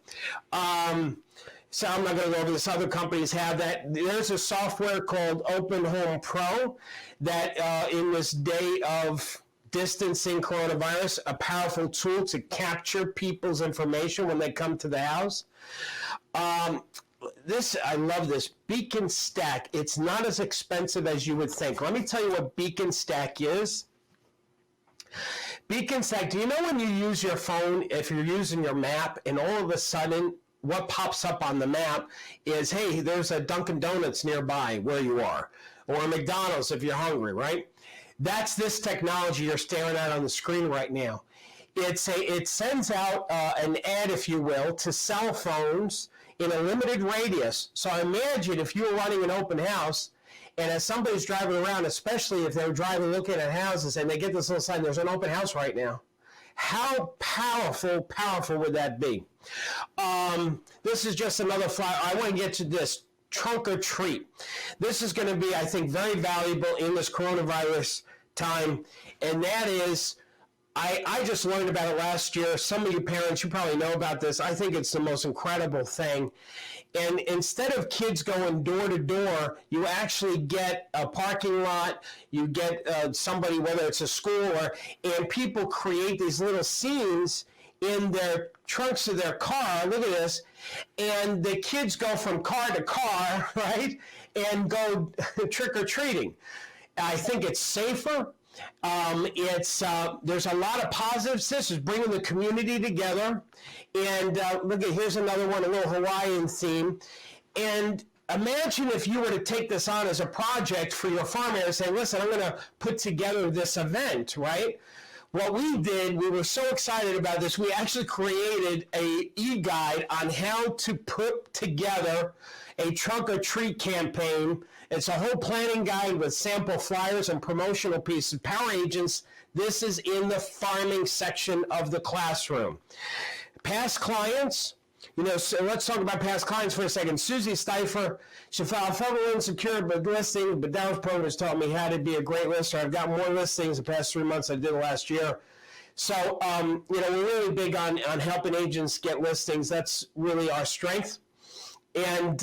So I'm not going to go over this. Other companies have that. There's a software called Open Home Pro that in this day of distancing coronavirus, a powerful tool to capture people's information when they come to the house. I love this, Beacon Stack. It's not as expensive as you would think. Let me tell you what Beacon Stack is. Beacon Stack, do you know when you use your phone, if you're using your map, and all of a sudden what pops up on the map is, hey, there's a Dunkin' Donuts nearby where you are, or a McDonald's if you're hungry, right? That's this technology you're staring at on the screen right now. It sends out an ad, if you will, to cell phones in a limited radius. So imagine if you were running an open house, and as somebody's driving around, especially if they're driving looking at houses, and they get this little sign, there's an open house right now. How powerful would that be? This is just another flyer. I want to get to this trunk or treat. This is going to be, I think, very valuable in this coronavirus time, and that is, I just learned about it last year. Some of you parents, you probably know about this. I think it's the most incredible thing. And instead of kids going door to door, you actually get a parking lot, you get somebody, whether it's a school, and people create these little scenes in their trunks of their car. Look at this. And the kids go from car to car, right, and go trick-or-treating. I think it's safer. There's a lot of positives. This is bringing the community together. And look at, here's another one, a little Hawaiian theme. And imagine if you were to take this on as a project for your farm area and say, listen, I'm going to put together this event, right? What we did, we were so excited about this, we actually created a e-guide on how to put together a trunk or treat campaign. It's a whole planning guide with sample flyers and promotional pieces. Power agents, this is in the farming section of the classroom. Past clients, so let's talk about past clients for a second. Susie Stifer, she filed federal unsecured listing, but Darryl's program has taught me how to be a great lister. I've got more listings the past 3 months than I did last year. So, we're really big on helping agents get listings. That's really our strength. And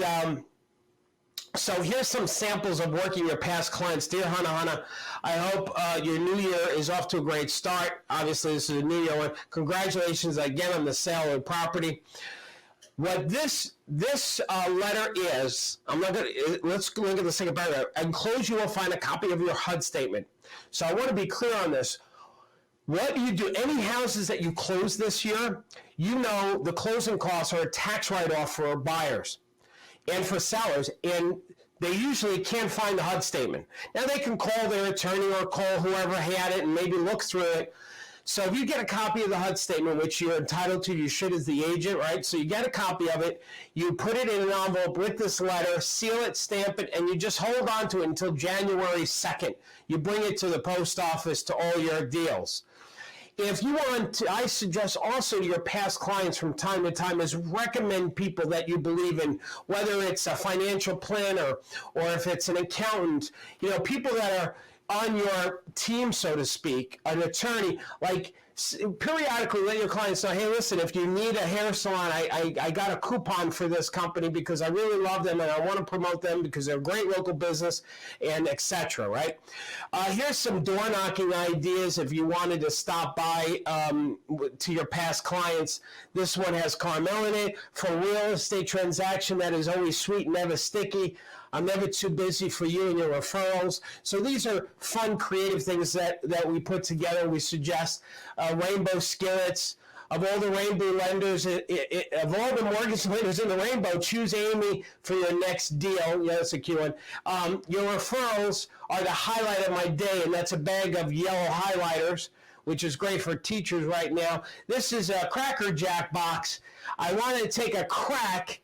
so here's some samples of working your past clients. Dear Hana, I hope your new year is off to a great start. Obviously, this is a new year one. Congratulations again on the sale of the property. What this letter is, let's look at the second paragraph. Enclosed, you will find a copy of your HUD statement. So I want to be clear on this. What do you do? Any houses that you close this year, the closing costs are a tax write-off for buyers and for sellers, and they usually can't find the HUD statement. Now, they can call their attorney or call whoever had it and maybe look through it. So if you get a copy of the HUD statement, which you're entitled to, you should as the agent, right? So you get a copy of it, you put it in an envelope with this letter, seal it, stamp it, and you just hold on to it until January 2nd. You bring it to the post office to all your deals. If you want to, I suggest also to your past clients from time to time is recommend people that you believe in, whether it's a financial planner or if it's an accountant, people that are on your team, so to speak, an attorney, like periodically let your clients know, hey, listen, if you need a hair salon, I got a coupon for this company because I really love them and I want to promote them because they're a great local business, and etc., right? Here's some door knocking ideas if you wanted to stop by to your past clients. This one has caramel in it. For real estate transaction that is always sweet and never sticky. I'm never too busy for you and your referrals. So these are fun, creative things that we put together. We suggest rainbow skillets. Of all the rainbow lenders, of all the mortgage lenders in the rainbow, choose Amy for your next deal. Yeah, that's a cute one. Your referrals are the highlight of my day, and that's a bag of yellow highlighters, which is great for teachers right now. This is a Cracker Jack box. I want to take a crack.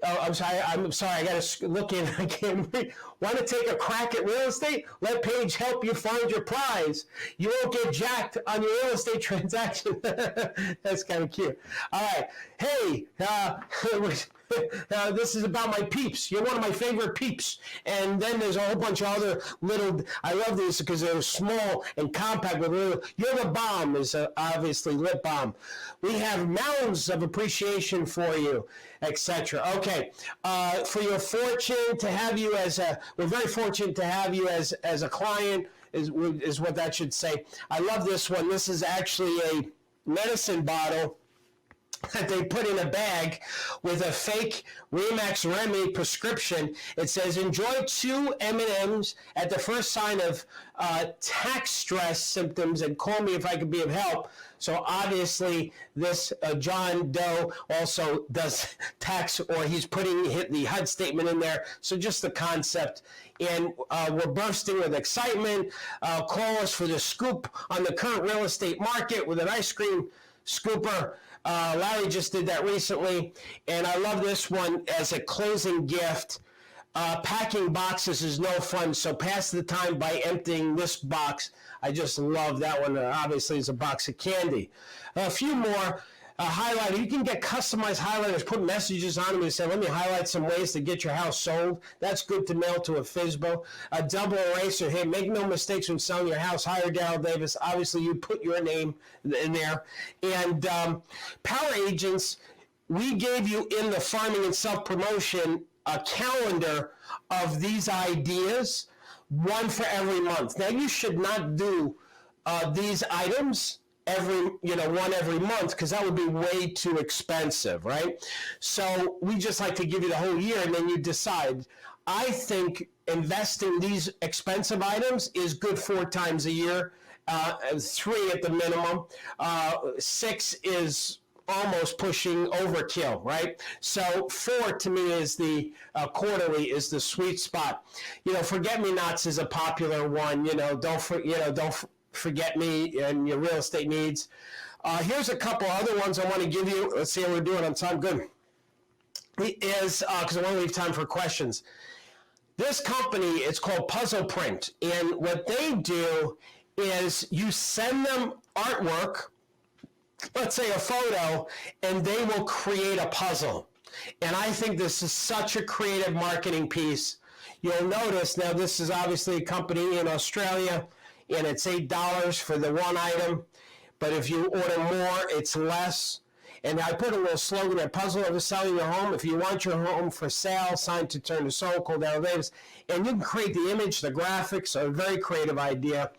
Oh, I'm sorry. I got to look in. I can't read. Want to take a crack at real estate? Let Paige help you find your prize. You won't get jacked on your real estate transaction. That's kind of cute. All right. Hey, this is about my peeps. You're one of my favorite peeps. And then there's a whole bunch of other little, I love these because they're small and compact with little, you're the bomb is obviously lip balm. We have mounds of appreciation for you, etc. Okay, for your fortune to have you we're very fortunate to have you as a client is what that should say. I love this one. This is actually a medicine bottle. that they put in a bag with a fake Remax Remy prescription. It says, enjoy 2 M&Ms at the first sign of tax stress symptoms and call me if I can be of help. So obviously this John Doe also does tax, or he's putting the HUD statement in there. So just the concept. And we're bursting with excitement. Call us for the scoop on the current real estate market with an ice cream scooper. Larry just did that recently, and I love this one as a closing gift. Packing boxes is no fun, so pass the time by emptying this box. I just love that one. Obviously, it's a box of candy. A few more. Highlighter. You can get customized highlighters, put messages on them and say, let me highlight some ways to get your house sold. That's good to mail to a FSBO. A double eraser. Hey, make no mistakes when selling your house. Hire Darryl Davis. Obviously, you put your name in there. And Power Agents, we gave you in the farming and self-promotion a calendar of these ideas, one for every month. Now, you should not do these items one every month, because that would be way too expensive, right? So we just like to give you the whole year, and then you decide. I think investing these expensive items is good 4 times a year, 3 at the minimum. 6 is almost pushing overkill, right? So 4 to me is the quarterly is the sweet spot. Forget-me-nots is a popular one. Don't forget me and your real estate needs. Here's a couple other ones I want to give you. Let's see how we're doing on time. Good. Because I want to leave time for questions. This company, it's called Puzzle Print, and what they do is you send them artwork, let's say a photo, and they will create a puzzle. And I think this is such a creative marketing piece. You'll notice now this is obviously a company in Australia, and it's $8 for the one item, but if you order more, it's less. And I put a little slogan there: puzzle over selling your home. If you want your home for sale, signed to turn to soul, call Darryl Davis. And you can create the image, the graphics, a very creative idea.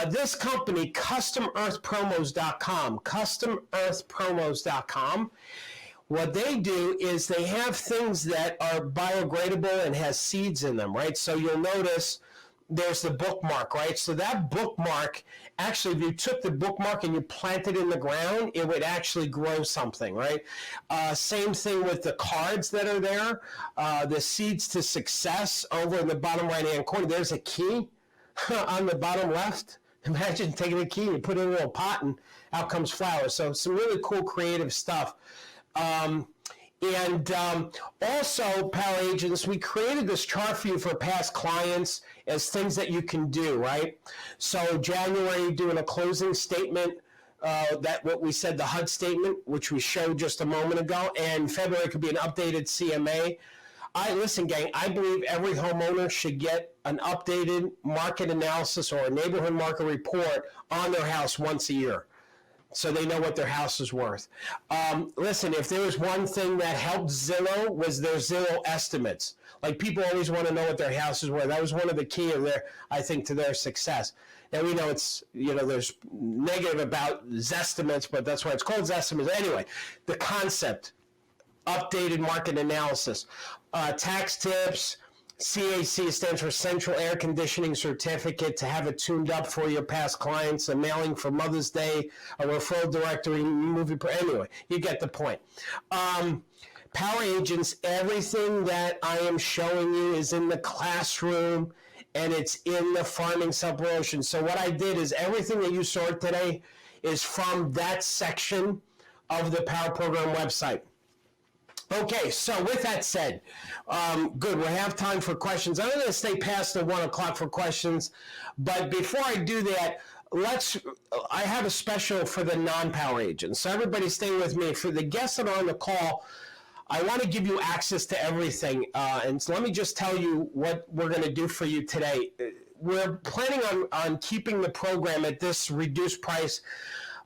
This company, CustomEarthPromos.com, CustomEarthPromos.com, what they do is they have things that are biodegradable and has seeds in them, right? So you'll notice there's the bookmark, right? So that bookmark, actually, if you took the bookmark and you planted it in the ground, it would actually grow something, right? Same thing with the cards that are there. The seeds to success over in the bottom right-hand corner. There's a key on the bottom left. Imagine taking a key and put it in a little pot and out comes flowers. So some really cool creative stuff. Also, Power Agents, we created this chart for you for past clients as things that you can do, right? So January, doing a closing statement, that what we said, the HUD statement, which we showed just a moment ago, and February could be an updated CMA. Listen, gang, I believe every homeowner should get an updated market analysis or a neighborhood market report on their house once a year, so they know what their house is worth. Listen, if there was one thing that helped Zillow, was their Zillow estimates. Like, people always want to know what their house is worth. That was one of the key of their, I think, to their success. And we know it's, there's negative about Zestimates, but that's why it's called Zestimates. Anyway, the concept, updated market analysis, tax tips. CAC stands for Central Air Conditioning Certificate, to have it tuned up for your past clients, a mailing for Mother's Day, a referral directory, anyway, you get the point. Power Agents, everything that I am showing you is in the classroom, and it's in the farming self-promotion. So what I did is everything that you saw today is from that section of the Power Program website. Okay, so with that said, good, we have time for questions. I'm going to stay past the 1 o'clock for questions, but before I do that, I have a special for the non-Power Agents. So everybody stay with me. For the guests that are on the call, I want to give you access to everything. And so let me just tell you what we're going to do for you today. We're planning on keeping the program at this reduced price.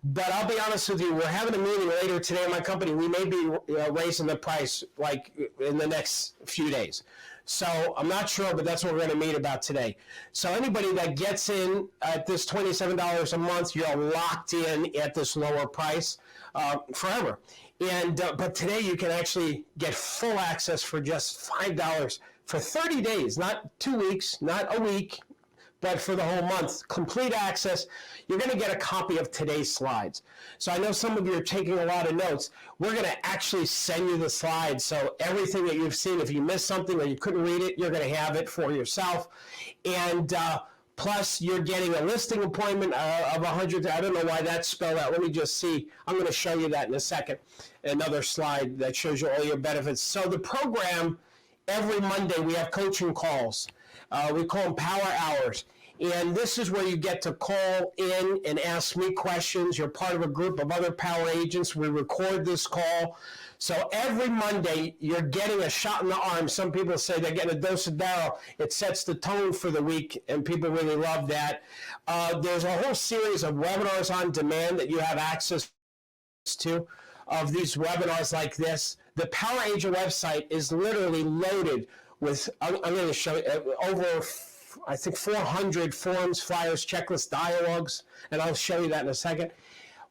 But I'll be honest with you, we're having a meeting later today in my company. We may be raising the price like in the next few days. So I'm not sure, but that's what we're going to meet about today. So anybody that gets in at this $27 a month, you're locked in at this lower price forever. And but today you can actually get full access for just $5 for 30 days, not 2 weeks, not a week, but for the whole month, complete access. You're going to get a copy of today's slides. So I know some of you are taking a lot of notes. We're going to actually send you the slides. So everything that you've seen, if you missed something or you couldn't read it, you're going to have it for yourself. And plus, you're getting a listing appointment of 100. I don't know why that's spelled out. Let me just see. I'm going to show you that in a second. Another slide that shows you all your benefits. So the program, every Monday, we have coaching calls. We call them power hours. And this is where you get to call in and ask me questions. You're part of a group of other power agents. We record this call. So every Monday, you're getting a shot in the arm. Some people say they're getting a dose of Darryl. It sets the tone for the week, and people really love that. There's a whole series of webinars on demand that you have access to, of these webinars like this. The Power Agent website is literally loaded with, I'm going to show you, over, I think, 400 forms, flyers, checklists, dialogues, and I'll show you that in a second.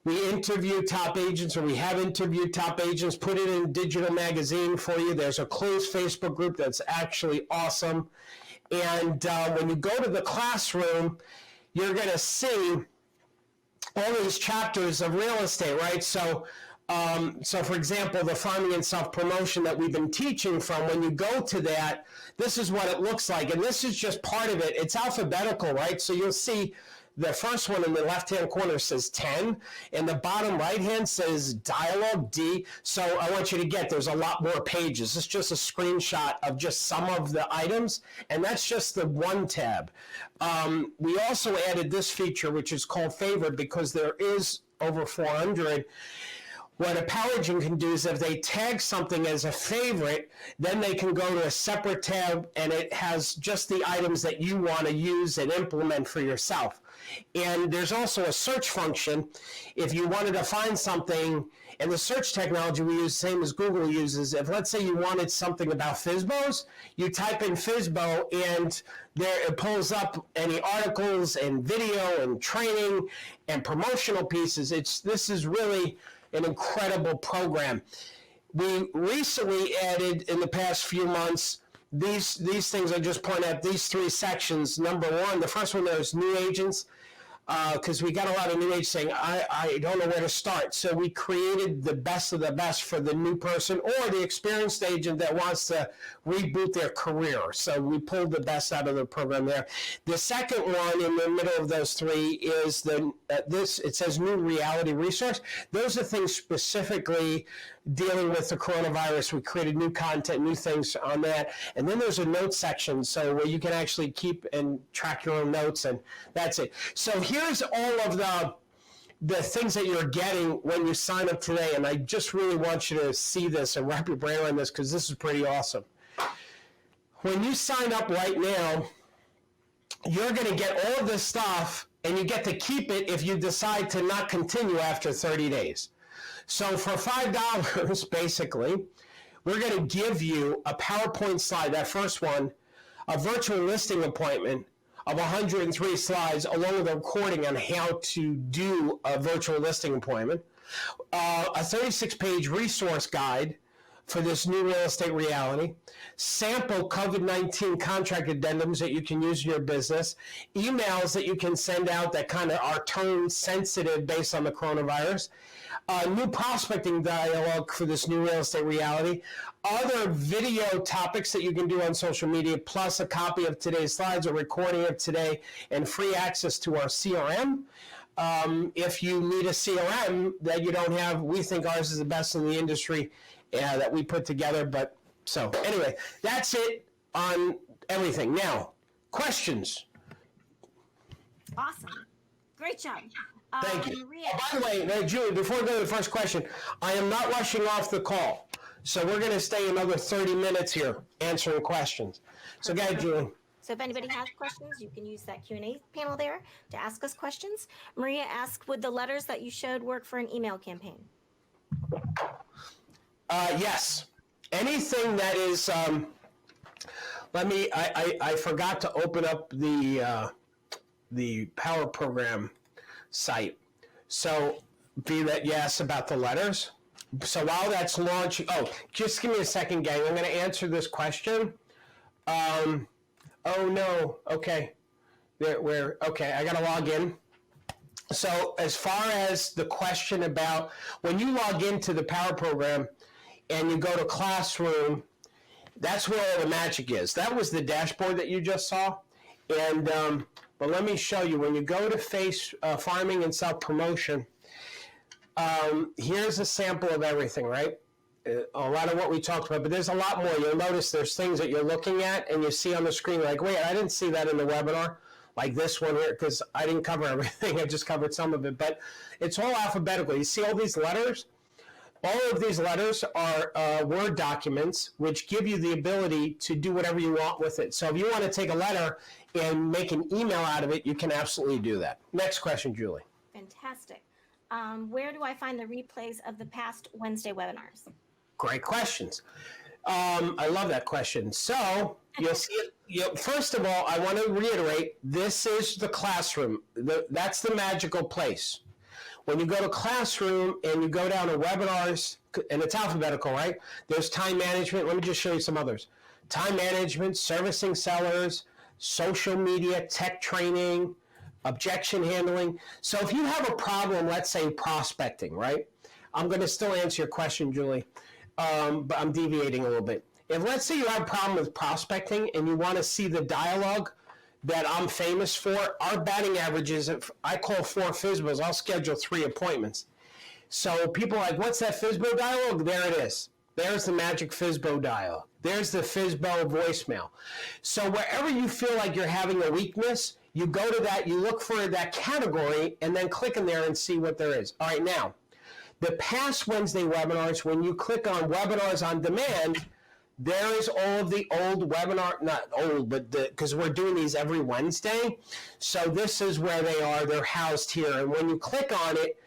We interview top agents, or we have interviewed top agents, put it in a digital magazine for you. There's a closed Facebook group that's actually awesome. And when you go to the classroom, you're going to see all these chapters of real estate, right? So for example, the farming and self-promotion that we've been teaching from, when you go to that, this is what it looks like. And this is just part of it. It's alphabetical, right? So you'll see the first one in the left-hand corner says 10, and the bottom right-hand says dialogue D. So I want you to get, there's a lot more pages. It's just a screenshot of just some of the items, and that's just the one tab. We also added this feature, which is called Favorite, because there is over 400. What a power agent can do is if they tag something as a favorite, then they can go to a separate tab, and it has just the items that you want to use and implement for yourself. And there's also a search function. If you wanted to find something, and the search technology we use, same as Google uses, if let's say you wanted something about FSBOs, you type in FSBO, and there it pulls up any articles and video and training and promotional pieces. This is really an incredible program. We recently added, in the past few months, these things I just point out, these three sections. Number one, the first one there is new agents, because we got a lot of new agents saying, I don't know where to start. So we created the best of the best for the new person or the experienced agent that wants to reboot their career. So we pulled the best out of the program there. The second one in the middle of those three is it says new reality resource. Those are things specifically dealing with the coronavirus. We created new content, new things on that. And then there's a notes section, so where you can actually keep and track your own notes, and that's it. So here's all of the things that you're getting when you sign up today, and I just really want you to see this and wrap your brain around this, because this is pretty awesome. When you sign up right now, you're going to get all of this stuff, and you get to keep it if you decide to not continue after 30 days. So for $5, basically, we're going to give you a PowerPoint slide, that first one, a virtual listing appointment of 103 slides, along with a recording on how to do a virtual listing appointment, a 36-page resource guide for this new real estate reality, sample COVID-19 contract addendums that you can use in your business, emails that you can send out that kind of are tone sensitive based on the coronavirus, new prospecting dialogue for this new real estate reality, other video topics that you can do on social media, plus a copy of today's slides, a recording of today, and free access to our CRM. If you need a CRM that you don't have, we think ours is the best in the industry that we put together. But so anyway, that's it on everything. Now, questions.
Awesome. Great job.
Thank you.
Maria.
By the way, Julie, before we go to the first question, I am not rushing off the call. So we're going to stay another 30 minutes here answering questions. So go ahead, Julie.
So if anybody has questions, you can use that Q&A panel there to ask us questions. Maria asked, would the letters that you showed work for an email campaign?
Yes. Anything that is I forgot to open up the Power Program site. So, you asked about the letters. So while that's launching, just give me a second, gang. I'm going to answer this question. Oh no. Okay. Okay. I got to log in. So as far as the question about when you log into the Power Program and you go to Classroom, that's where all the magic is. That was the dashboard that you just saw. And but let me show you. When you go to Farming and Self-Promotion, here's a sample of everything, right? A lot of what we talked about, but there's a lot more. You'll notice there's things that you're looking at and you see on the screen like, wait, I didn't see that in the webinar, like this one here, because I didn't cover everything. I just covered some of it, but it's all alphabetical. You see all these letters? All of these letters are Word documents, which give you the ability to do whatever you want with it. So if you want to take a letter and make an email out of it, you can absolutely do that. Next question, Julie.
Fantastic. Where do I find the replays of the past Wednesday webinars?
Great questions. I love that question. So you'll see it. First of all, I want to reiterate, this is the classroom. That's the magical place. When you go to Classroom and you go down to webinars, and it's alphabetical, right? There's time management. Let me just show you some others. Time management, servicing sellers, social media, tech training, objection handling. So if you have a problem, let's say prospecting, right? I'm going to still answer your question, Julie, but I'm deviating a little bit. If let's say you have a problem with prospecting and you want to see the dialogue that I'm famous for, our batting average is, if I call 4 FSBOs, I'll schedule 3 appointments. So people are like, what's that FSBO dialogue? There it is. There's the magic FSBO dialogue. There's the FSBO voicemail. So wherever you feel like you're having a weakness, you go to that, you look for that category, and then click in there and see what there is. All right, now, the past Wednesday webinars, when you click on Webinars on Demand, there is all of the old webinar, not old, but because we're doing these every Wednesday. So this is where they are. They're housed here. And when you click on it,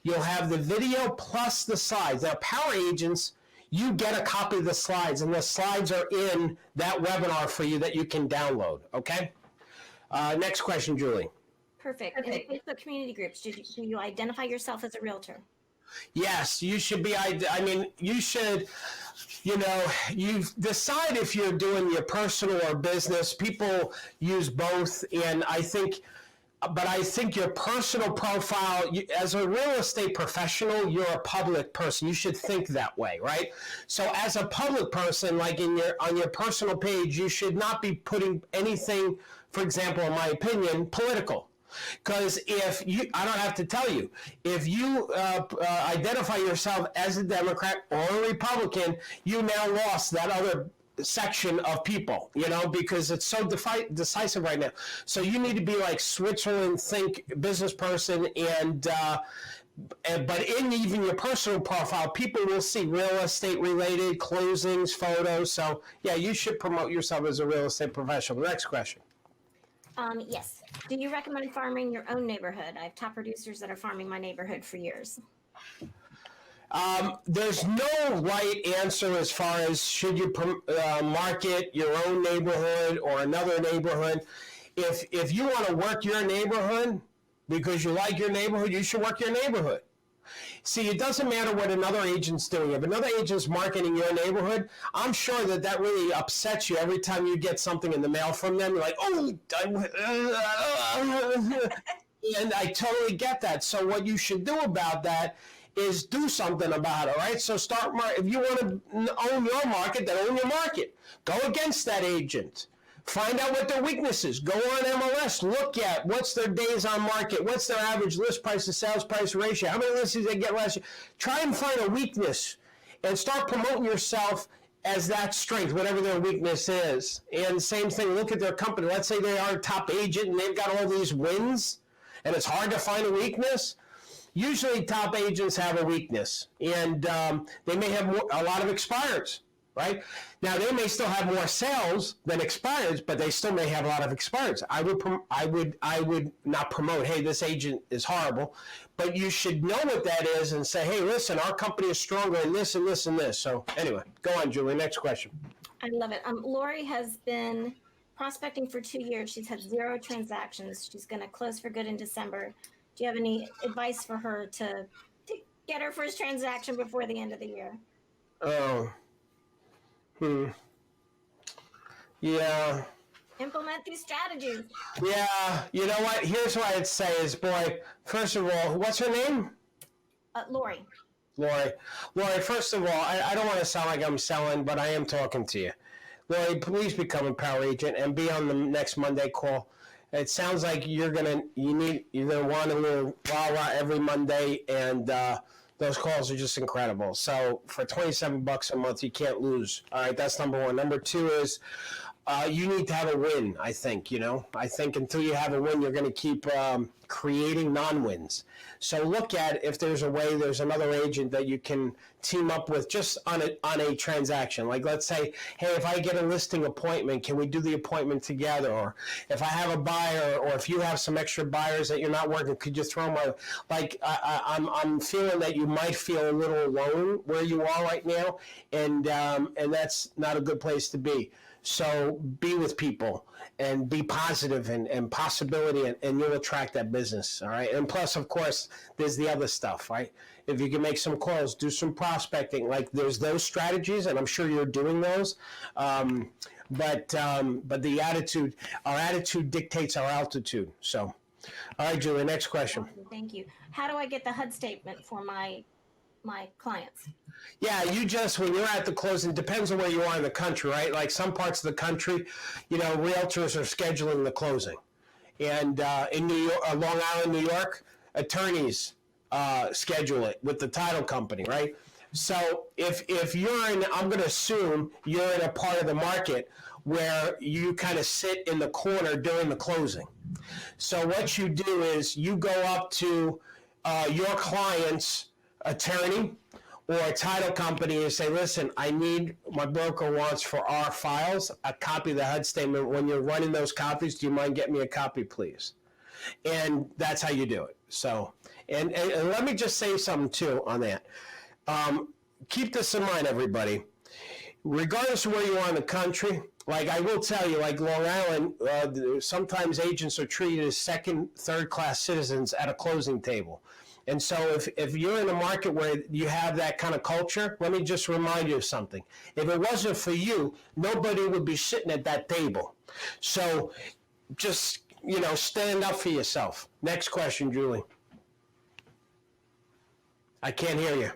you'll have the video plus the slides. Now, Power Agents, you get a copy of the slides, and the slides are in that webinar for you that you can download, okay? Next question, Julie.
Perfect. In the Facebook community groups, do you identify yourself as a realtor?
Yes, you should be. I mean, you should, you decide if you're doing your personal or business. People use both, and I think your personal profile, as a real estate professional, you're a public person. You should think that way, right? So as a public person, like on your personal page, you should not be putting anything, for example, in my opinion, political. Because I don't have to tell you, if you identify yourself as a Democrat or a Republican, you now lost that other section of people, because it's so decisive right now. So you need to be like Switzerland, think business person, but in even your personal profile, people will see real estate related closings, photos. So yeah, you should promote yourself as a real estate professional. Next question.
Yes. Do you recommend farming your own neighborhood? I have top producers that are farming my neighborhood for years.
There's no right answer as far as should you market your own neighborhood or another neighborhood. If you want to work your neighborhood because you like your neighborhood, you should work your neighborhood. See, it doesn't matter what another agent's doing. If another agent's marketing your neighborhood, I'm sure that really upsets you every time you get something in the mail from them. You're like, oh, and I totally get that. So what you should do about that is do something about it, right? So if you want to own your market, then own your market. Go against that agent. Find out what their weakness is. Go on MLS. Look at what's their days on market. What's their average list price to sales price ratio. How many listings they get last year. Try and find a weakness and start promoting yourself as that strength, whatever their weakness is. And same thing, look at their company. Let's say they are a top agent and they've got all these wins and it's hard to find a weakness. Usually top agents have a weakness, and they may have a lot of expireds. Right? Now, they may still have more sales than expireds, but they still may have a lot of expireds. I would not promote, hey, this agent is horrible, but you should know what that is and say, hey, listen, our company is stronger in this and this and this. So anyway, go on, Julie. Next question.
I love it. Lori has been prospecting for 2 years. She's had 0 transactions. She's going to close for good in December. Do you have any advice for her to get her first transaction before the end of the year?
Oh. Yeah.
Implement these strategies.
Yeah. You know what? Here's what I'd say is, boy, first of all, what's her name?
Lori.
Lori, first of all, I don't want to sound like I'm selling, but I am talking to you. Lori, please become a power agent and be on the next Monday call. It sounds like you're gonna want a little rah-rah every Monday, and those calls are just incredible. So for $27 a month, you can't lose. All right, that's number one. Number two is you need to have a win. I think until you have a win, you're going to keep creating non-wins. So look at if there's a way, there's another agent that you can team up with just on a transaction. Like, let's say, hey, if I get a listing appointment, can we do the appointment together? Or if I have a buyer, or if you have some extra buyers that you're not working, could you throw my, like, I'm feeling that you might feel a little alone where you are right now, and that's not a good place to be. So be with people and be positive and possibility, and you'll attract that business. All right. And plus, of course, there's the other stuff, right? If you can make some calls, do some prospecting, like there's those strategies, and I'm sure you're doing those. But the attitude, our attitude dictates our altitude. So, all right, Julie, next question.
Thank you. How do I get the HUD statement for my clients?
Yeah, you just, when you're at the closing, depends on where you are in the country, right? Like some parts of the country, realtors are scheduling the closing. And in New York, Long Island, New York, attorneys schedule it with the title company, right? So if you're in, I'm going to assume you're in a part of the market where you kind of sit in the corner during the closing. So what you do is you go up to your client's attorney or a title company and say, listen, my broker wants for our files a copy of the HUD statement. When you're running those copies, do you mind getting me a copy, please? And that's how you do it. So, and let me just say something too on that. Keep this in mind, everybody. Regardless of where you are in the country, like I will tell you, like Long Island, sometimes agents are treated as second, third-class citizens at a closing table. And so if you're in a market where you have that kind of culture, let me just remind you of something. If it wasn't for you, nobody would be sitting at that table. So just, stand up for yourself. Next question, Julie. I can't hear you.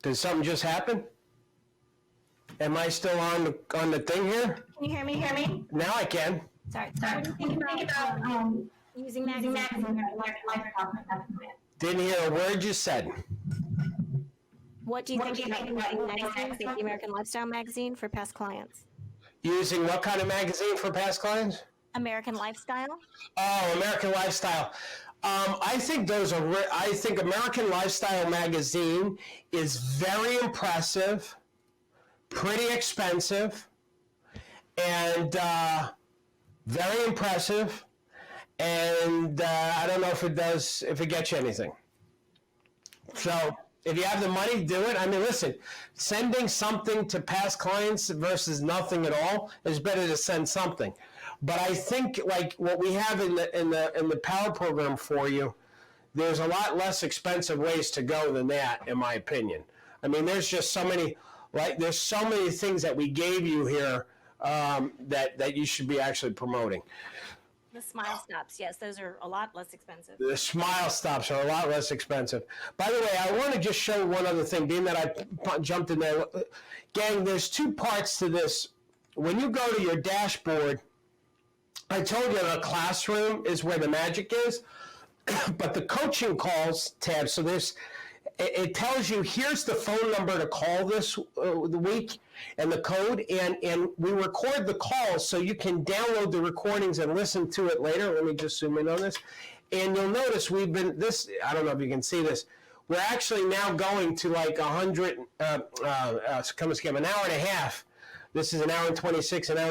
Did something just happen? Am I still on the thing here?
Can you hear me?
Now I can.
Sorry. What do you think about using magazines?
Didn't hear a word you said.
What do you think about using magazines, like the American Lifestyle magazine, for past clients?
Using what kind of magazine for past clients?
American Lifestyle.
Oh, American Lifestyle. I think I think American Lifestyle magazine is very impressive, pretty expensive, and very impressive. And I don't know if it gets you anything. So if you have the money, do it. I mean, listen, sending something to past clients versus nothing at all is better to send something. But I think like what we have in the Power program for you, there's a lot less expensive ways to go than that, in my opinion. I mean, there's just so many, there's so many things that we gave you here that you should be actually promoting.
The Smile Stops, yes, those are a lot less expensive.
The Smile Stops are a lot less expensive. By the way, I want to just show one other thing, being that I jumped in there. Gang, there's two parts to this. When you go to your dashboard, I told you the classroom is where the magic is, but the coaching calls tab, so it tells you here's the phone number to call this week and the code, and we record the calls so you can download the recordings and listen to it later. Let me just zoom in on this. And you'll notice I don't know if you can see this, we're actually now going to like 100, an hour and a half. This is an hour and 26, an hour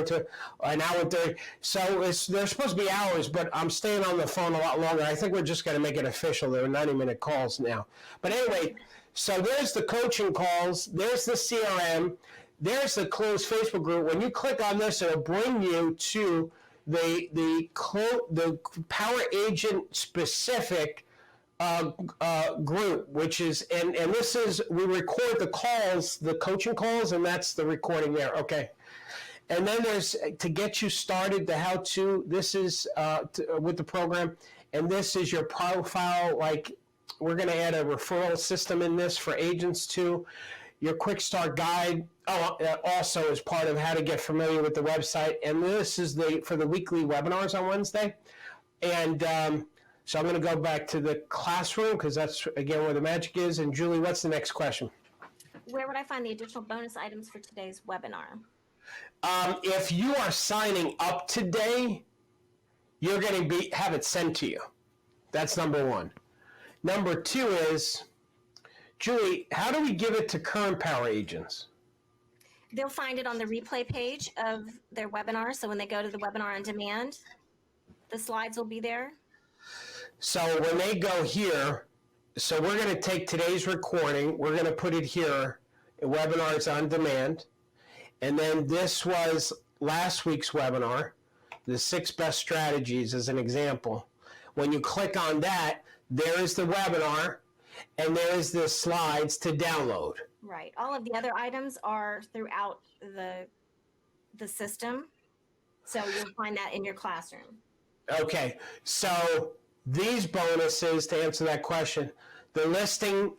and 30. So they're supposed to be hours, but I'm staying on the phone a lot longer. I think we're just going to make it official. They're 90-minute calls now. But anyway, so there's the coaching calls. There's the CRM. there's the closed Facebook group. When you click on this, it'll bring you to the Power Agent specific group, which is, and this is, we record the calls, the coaching calls, and that's the recording there. Okay. And then there's, to get you started, the how-to, this is with the program, and this is your profile. Like, we're going to add a referral system in this for agents too. Your quick start guide also is part of how to get familiar with the website. And this is for the weekly webinars on Wednesday. And so I'm going to go back to the classroom because that's, again, where the magic is. And Julie, what's the next question?
Where would I find the additional bonus items for today's webinar?
If you are signing up today, you're going to have it sent to you. That's number one. Number two is, Julie, how do we give it to current Power Agents?
They'll find it on the replay page of their webinar. So when they go to the webinar on demand, the slides will be there.
So when they go here, so we're going to take today's recording, we're going to put it here, webinars on demand. And then this was last week's webinar, the 6 best strategies as an example. When you click on that, there is the webinar, and there is the slides to download.
Right. All of the other items are throughout the system. So you'll find that in your classroom.
Okay. So these bonuses, to answer that question, the listing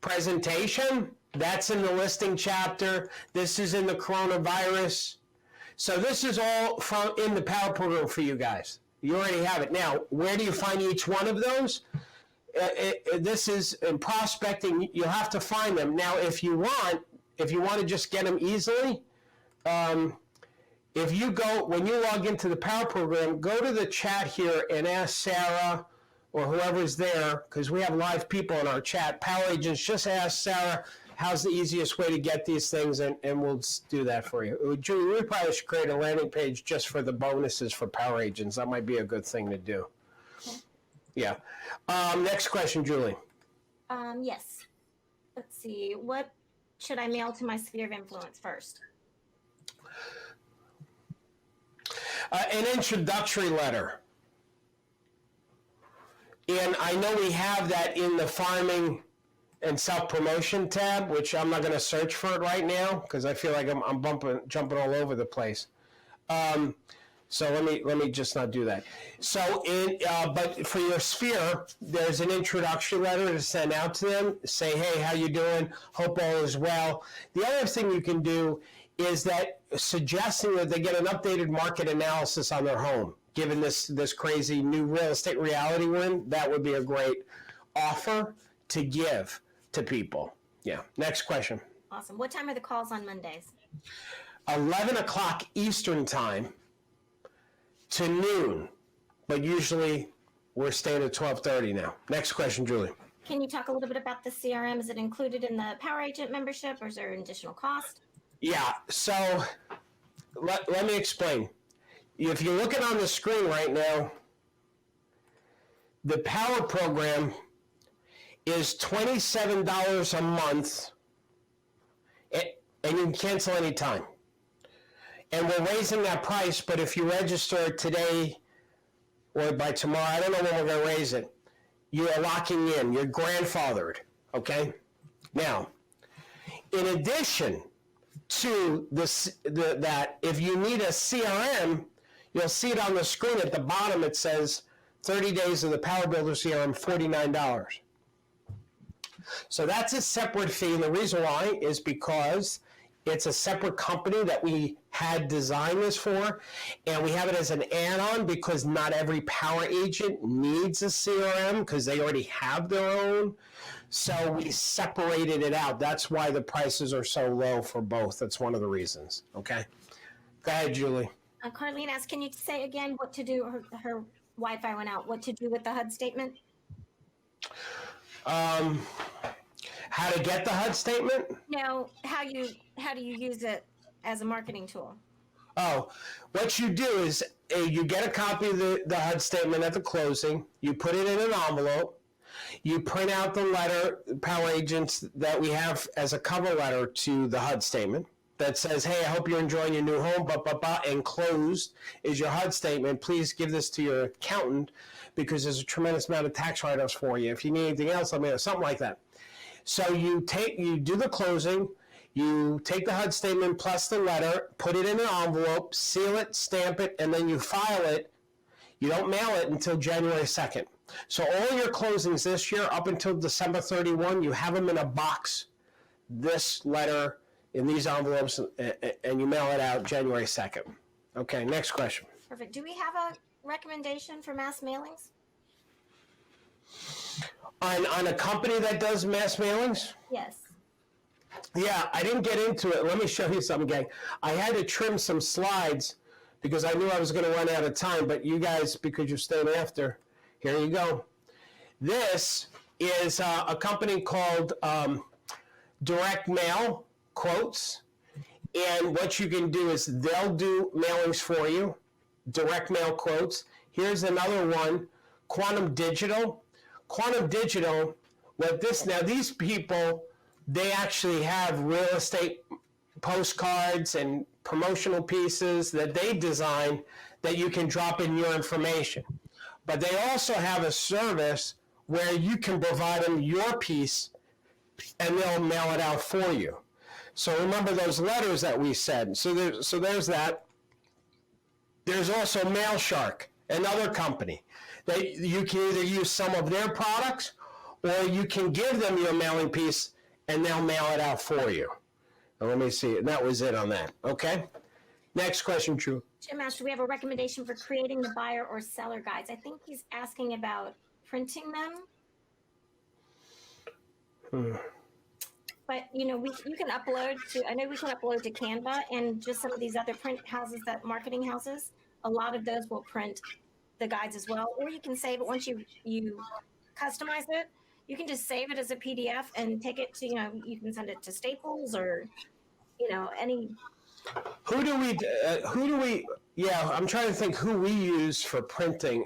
presentation, that's in the listing chapter. This is in the coronavirus. So this is all in the Power Program for you guys. You already have it. Now, where do you find each one of those? This is in prospecting. You'll have to find them. Now, if you want to just get them easily, if you go, when you log into the Power Program, go to the chat here and ask Sarah or whoever's there, because we have live people in our chat. Power Agents, just ask Sarah, how's the easiest way to get these things, and we'll do that for you. Julie, we probably should create a landing page just for the bonuses for Power Agents. That might be a good thing to do.
Okay.
Yeah. Next question, Julie.
Yes. Let's see. What should I mail to my sphere of influence first?
An introductory letter. And I know we have that in the farming and self-promotion tab, which I'm not going to search for it right now because I feel like I'm jumping all over the place. So let me just not do that. So but for your sphere, there's an introductory letter to send out to them. Say, hey, how you doing? Hope all is well. The other thing you can do is that suggesting that they get an updated market analysis on their home. Given this crazy new real estate reality we're in, that would be a great offer to give to people. Yeah. Next question.
Awesome. What time are the calls on Mondays?
11 o'clock Eastern time to noon, but usually we're staying at 12:30 now. Next question, Julie.
Can you talk a little bit about the CRM? Is it included in the Power Agent membership, or is there an additional cost?
Yeah, so let me explain. If you're looking on the screen right now, the Power Program is $27 a month, and you can cancel anytime. And we're raising that price, but if you register today or by tomorrow, I don't know when we're going to raise it, you are locking in. You're grandfathered, okay? Now, in addition to that, if you need a CRM, you'll see it on the screen at the bottom. It says 30 days of the Power Builder CRM, $49. So that's a separate fee, and the reason why is because it's a separate company that we had designed this for, and we have it as an add-on because not every Power Agent needs a CRM because they already have their own. So we separated it out. That's why the prices are so low for both. That's one of the reasons. Okay? Go ahead, Julie.
Carlene asked, can you say again what to do? Her Wi-Fi went out. What to do with the HUD statement?
How to get the HUD statement?
No, how do you use it as a marketing tool?
Oh, what you do is you get a copy of the HUD statement at the closing. You put it in an envelope. You print out the letter, Power Agents, that we have as a cover letter to the HUD statement. that says, hey, I hope you're enjoying your new home, enclosed is your HUD statement. Please give this to your accountant because there's a tremendous amount of tax write-offs for you. If you need anything else, let me know, something like that. So you do the closing, you take the HUD statement plus the letter, put it in an envelope, seal it, stamp it, and then you file it. You don't mail it until January 2nd. So all your closings this year up until December 31, you have them in a box, this letter in these envelopes, and you mail it out January 2nd. Okay, next question.
Perfect. Do we have a recommendation for mass mailings?
On a company that does mass mailings?
Yes.
Yeah, I didn't get into it. Let me show you something, gang. I had to trim some slides because I knew I was going to run out of time, but you guys, because you're staying after, here you go. This is a company called Direct Mail Quotes, and what you can do is they'll do mailings for you, Direct Mail Quotes. Here's another one, Quantum Digital. Quantum Digital, now these people, they actually have real estate postcards and promotional pieces that they design that you can drop in your information. But they also have a service where you can provide them your piece and they'll mail it out for you. So remember those letters that we said. So there's that. There's also MailShark, another company. You can either use some of their products or you can give them your mailing piece and they'll mail it out for you. Now, let me see. That was it on that. Okay? Next question, Drew.
Jim asked, do we have a recommendation for creating the buyer or seller guides? I think he's asking about printing them. But, you can upload I know we can upload to Canva and just some of these other print houses, that marketing houses, a lot of those will print the guides as well. Or you can save it once you customize it. You can just save it as a PDF and take it to, you can send it to Staples or, any.
Who do we, I'm trying to think who we use for printing.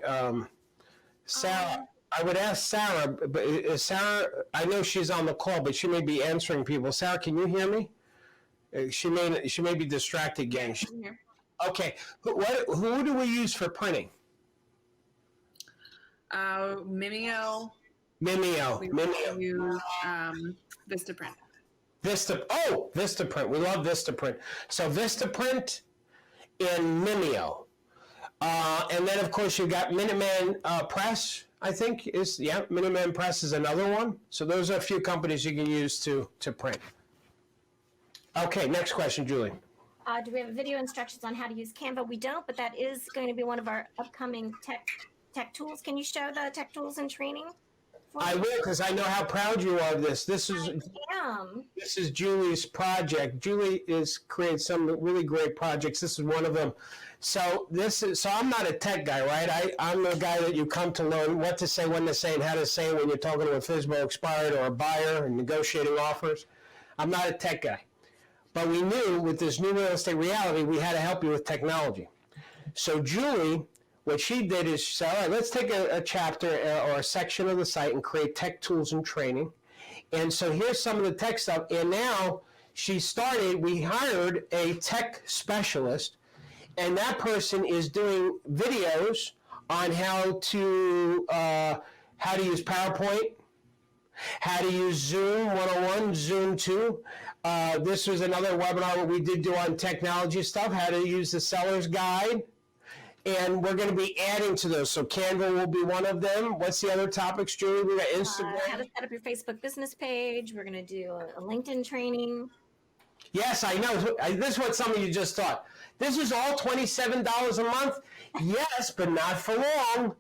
Sarah, I would ask Sarah, but is Sarah, I know she's on the call, but she may be answering people. Sarah, can you hear me? She may be distracted, gang. Okay, who do we use for printing?
Mimeo.
Mimeo.
We use Vistaprint.
Vistaprint. We love Vistaprint. So Vistaprint and Mimeo. And then, of course, you've got Minuteman Press, I think. Minuteman Press is another one. So those are a few companies you can use to print. Okay, next question, Julie.
Do we have video instructions on how to use Canva? We don't, but that is going to be one of our upcoming tech tools. Can you show the tech tools and training?
I will, because I know how proud you are of this. This is Julie's project. Julie created some really great projects. This is one of them. So I'm not a tech guy, right? I'm the guy that you come to learn what to say, when to say, and how to say it when you're talking to a FSBO expired or a buyer and negotiating offers. I'm not a tech guy. But we knew with this new real estate reality, we had to help you with technology. So Julie, what she did is she said, all right, let's take a chapter or a section of the site and create tech tools and training. And so here's some of the tech stuff. And now we hired a tech specialist, and that person is doing videos on how to use PowerPoint, how to use Zoom 101, Zoom 2. This was another webinar that we did do on technology stuff, how to use the seller's guide. And we're going to be adding to those. So Canva will be one of them. What's the other topics, Julie? We got Instagram.
How to set up your Facebook business page. We're going to do a LinkedIn training.
Yes, I know. This is what some of you just thought. This is all $27 a month? Yes, but not for long.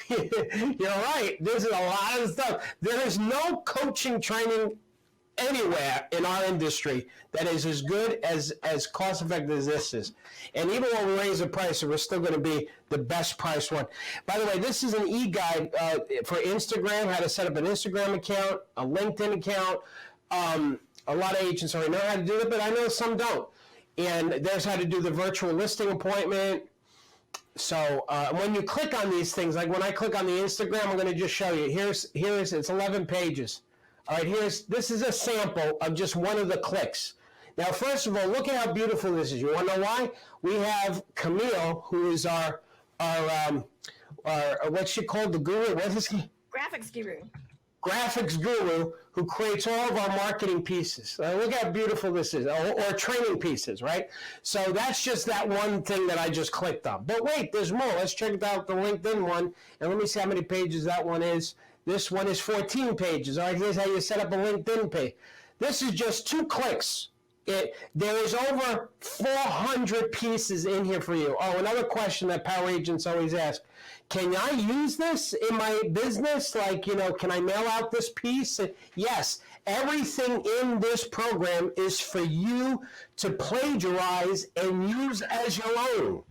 You're right. This is a lot of stuff. There is no coaching training anywhere in our industry that is as good as cost effective as this is. And even when we raise the price, we're still going to be the best price one. By the way, this is an e-guide for Instagram, how to set up an Instagram account, a LinkedIn account. A lot of agents already know how to do it, but I know some don't. And there's how to do the virtual listing appointment. So when you click on these things, like when I click on the Instagram, I'm going to just show you. It's 11 pages All right, this is a sample of just one of the clicks. Now, first of all, look at how beautiful this is. You want to know why? We have Camille, who is our what's she called? The guru? What is he?
Graphics guru.
Graphics guru, who creates all of our marketing pieces. Look how beautiful this is, or training pieces, right? So that's just that one thing that I just clicked on. But wait, there's more. Let's check out the LinkedIn one, and let me see how many pages that one is. This one is 14 pages. All right, here's how you set up a LinkedIn page. This is just 2 clicks. There is over 400 pieces in here for you. Oh, another question that power agents always ask. Can I use this in my business? Like, can I mail out this piece? Yes. Everything in this program is for you to plagiarize and use as your own.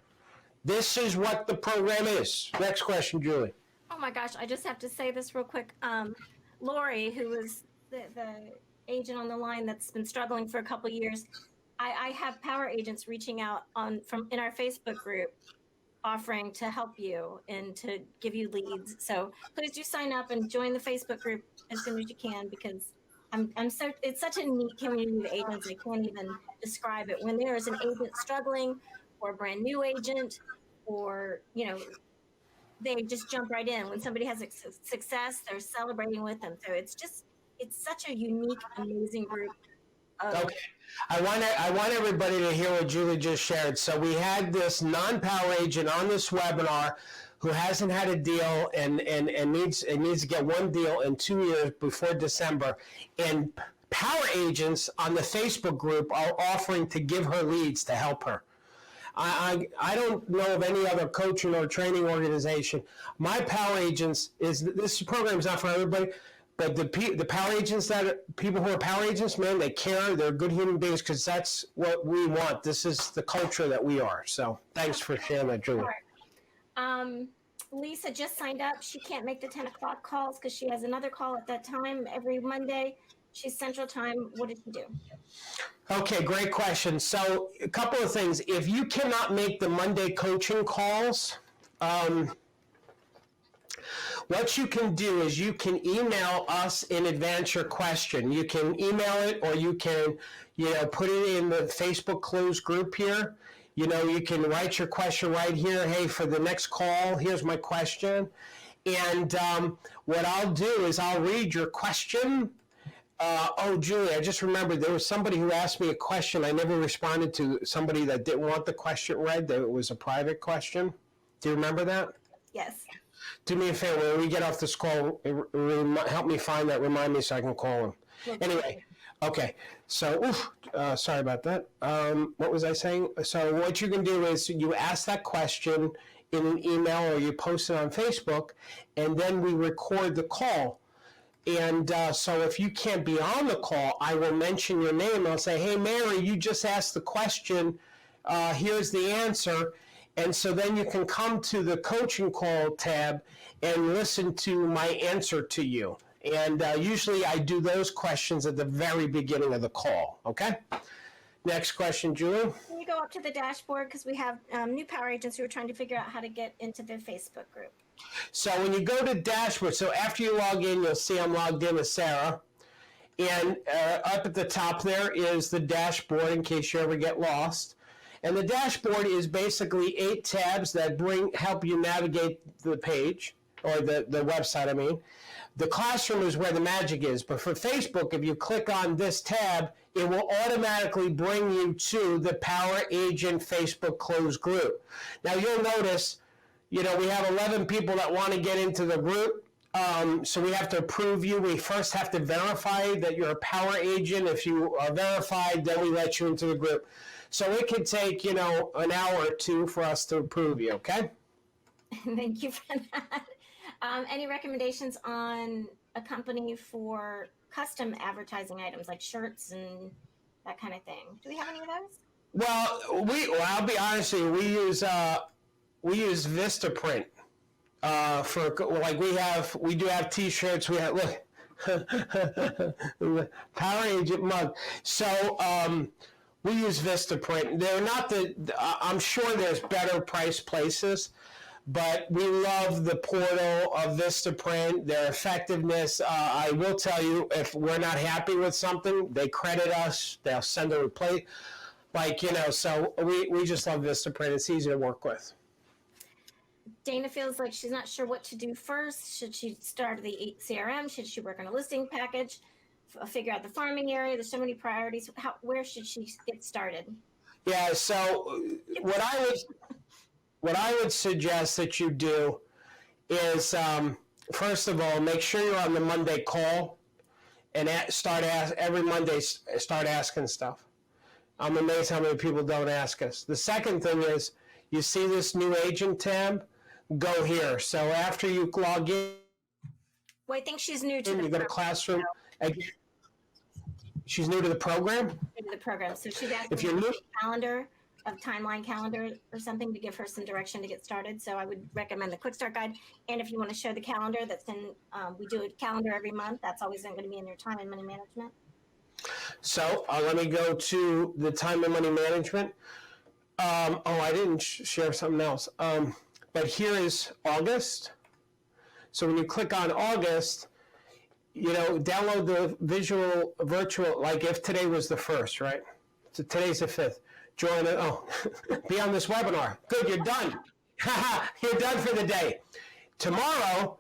This is what the program is. Next question, Julie.
Oh my gosh, I just have to say this real quick. Lori, who was the agent on the line that's been struggling for a couple years, I have power agents reaching out in our Facebook group, offering to help you and to give you leads. So please do sign up and join the Facebook group as soon as you can, because it's such a neat community of agents. I can't even describe it. When there is an agent struggling, or a brand new agent, or they just jump right in. When somebody has success, they're celebrating with them. So it's such a unique, amazing group.
Okay. I want everybody to hear what Julie just shared. So we had this non-power agent on this webinar who hasn't had a deal and needs to get one deal in 2 years before December. And power agents on the Facebook group are offering to give her leads to help her. I don't know of any other coaching or training organization. My power agents this program is not for everybody, but the power agents people who are power agents, man, they care. They're good human beings, because that's what we want. This is the culture that we are. So thanks for sharing that, Julie.
Lisa just signed up. She can't make the 10 o'clock calls because she has another call at that time every Monday. She's Central Time. What did she do?
Okay, great question. So a couple of things. If you cannot make the Monday coaching calls, what you can do is you can email us in advance your question. You can email it, or you can, put it in the Facebook closed group here. You can write your question right here. Hey, for the next call, here's my question. And what I'll do is I'll read your question. Julie, I just remembered there was somebody who asked me a question I never responded to, somebody that didn't want the question read, that it was a private question. Do you remember that?
Yes.
Do me a favor, when we get off this call, help me find that, remind me so I can call him. Anyway, okay, so, sorry about that. What was I saying? So what you can do is you ask that question in an email, or you post it on Facebook, and then we record the call. And so if you can't be on the call, I will mention your name. I'll say, hey, Mary, you just asked the question. Here's the answer. And so then you can come to the coaching call tab and listen to my answer to you. And usually I do those questions at the very beginning of the call. Okay? Next question, Julie.
Can you go up to the dashboard, because we have new power agents who are trying to figure out how to get into the Facebook group.
So when you go to dashboard, so after you log in, you'll see I'm logged in with Sarah. And up at the top there is the dashboard, in case you ever get lost. And the dashboard is basically 8 tabs that help you navigate the page, or the website, I mean. The classroom is where the magic is. But for Facebook, if you click on this tab, it will automatically bring you to the Power Agent Facebook closed group. Now you'll notice, we have 11 people that want to get into the group. So we have to approve you. We first have to verify that you're a power agent. If you are verified, then we let you into the group. So it could take, an hour or 2 for us to approve you, okay?
Thank you for that. Any recommendations on a company for custom advertising items like shirts and that kind of thing? Do we have any of those?
Well, I'll be honest with you. We use Vistaprint for, like, we do have T-shirts. We have, look, Power Agent mug. So we use Vistaprint. They're not I'm sure there's better price places, but we love the portal of Vistaprint, their effectiveness. I will tell you, if we're not happy with something, they credit us. They'll send a replay. So we just love Vistaprint. It's easy to work with.
Dana feels like she's not sure what to do first. Should she start the CRM? Should she work on a listing package? Figure out the farming area? There's so many priorities. Where should she get started?
Yeah, so what I would suggest that you do is, first of all, make sure you're on the Monday call and every Monday start asking stuff. I'm amazed how many people don't ask us. The second thing is, you see this new agent tab? Go here. So after you log in,
Well, I think she's new to
you go to classroom. She's new to the program?
New to the program. So she's asking
If you're new,
timeline calendar or something to give her some direction to get started. So I would recommend the Quick Start Guide. And if you want to show the calendar that's in, we do a calendar every month. That's always going to be in your time and money management.
So let me go to the time and money management. I didn't share something else. But here is August. So when you click on August, download the virtual, like if today was the 1st, right? So today's the 5th. Join it. Be on this webinar. Good, you're done. You're done for the day. Tomorrow,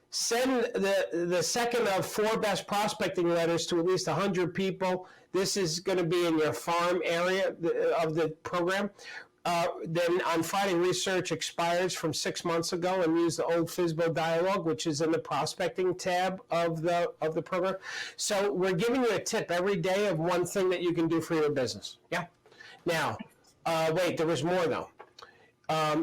send the second of 4 best prospecting letters to at least 100 people. This is going to be in your farm area of the program. Then on Friday, research expires from 6 months ago, and use the old FSBO dialogue, which is in the prospecting tab of the program. So we're giving you a tip every day of one thing that you can do for your business. Yeah. Now, wait, there was more though.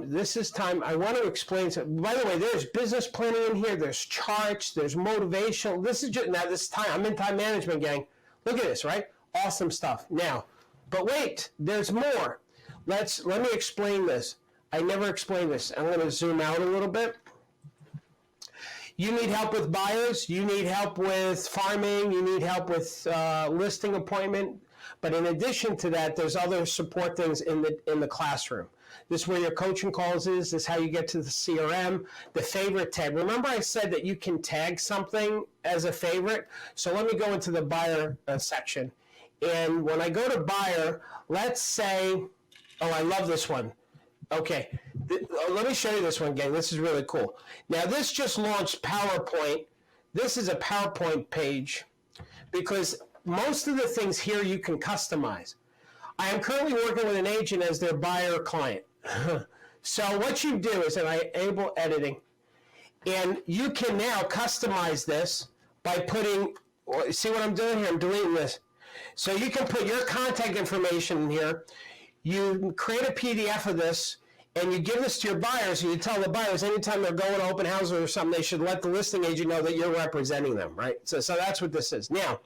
This is time. I want to explain something. By the way, there's business planning in here. There's charts. There's motivational. This is just now. This time I'm in time management, gang. Look at this, right? Awesome stuff. Now, but wait, there's more. Let me explain this. I never explained this. I'm going to zoom out a little bit. You need help with buyers. You need help with farming. You need help with listing appointment. But in addition to that, there's other support things in the classroom. This is where your coaching calls is. This is how you get to the CRM, the favorite tag. Remember I said that you can tag something as a favorite? So let me go into the buyer section. And when I go to buyer, let's say, I love this one. Okay, let me show you this one, gang. This is really cool. Now, this just launched PowerPoint. This is a PowerPoint page because most of the things here you can customize. I am currently working with an agent as their buyer client. So what you do is enable editing, and you can now customize this by putting, see what I'm doing here? I'm deleting this. So you can put your contact information in here. You create a PDF of this, and you give this to your buyers, and you tell the buyers anytime they're going to open houses or something, they should let the listing agent know that you're representing them, right? So that's what this is. Now,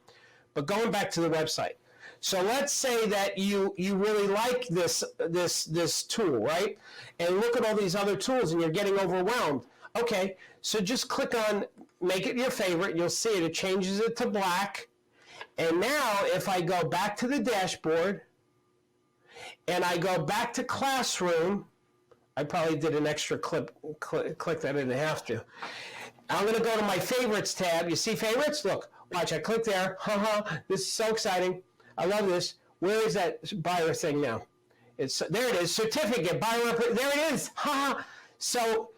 but going back to the website. So let's say that you really like this tool, right? And look at all these other tools, and you're getting overwhelmed. Okay, so just click on make it your favorite. You'll see it. It changes it to black. And now if I go back to the dashboard, and I go back to classroom, I probably did an extra click that I didn't have to. I'm going to go to my favorites tab. You see favorites? Look, watch, I click there. This is so exciting. I love this. Where is that buyer thing now? There it is, certificate, buyer, there it is. So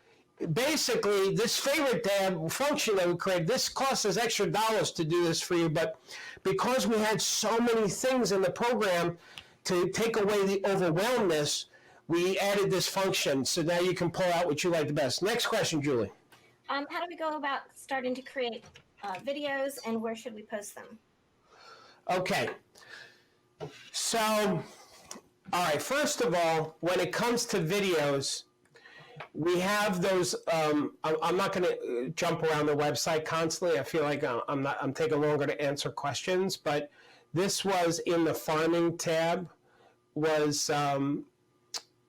basically, this favorite tab function that we created, this costs us extra dollars to do this for you, but because we had so many things in the program to take away the overwhelmness, we added this function, so now you can pull out what you like the best. Next question, Julie.
How do we go about starting to create videos, and where should we post them? Okay.
So, all right, first of all, when it comes to videos, we have those, I'm not going to jump around the website constantly. I feel like I'm taking longer to answer questions, but this was in the farming tab, was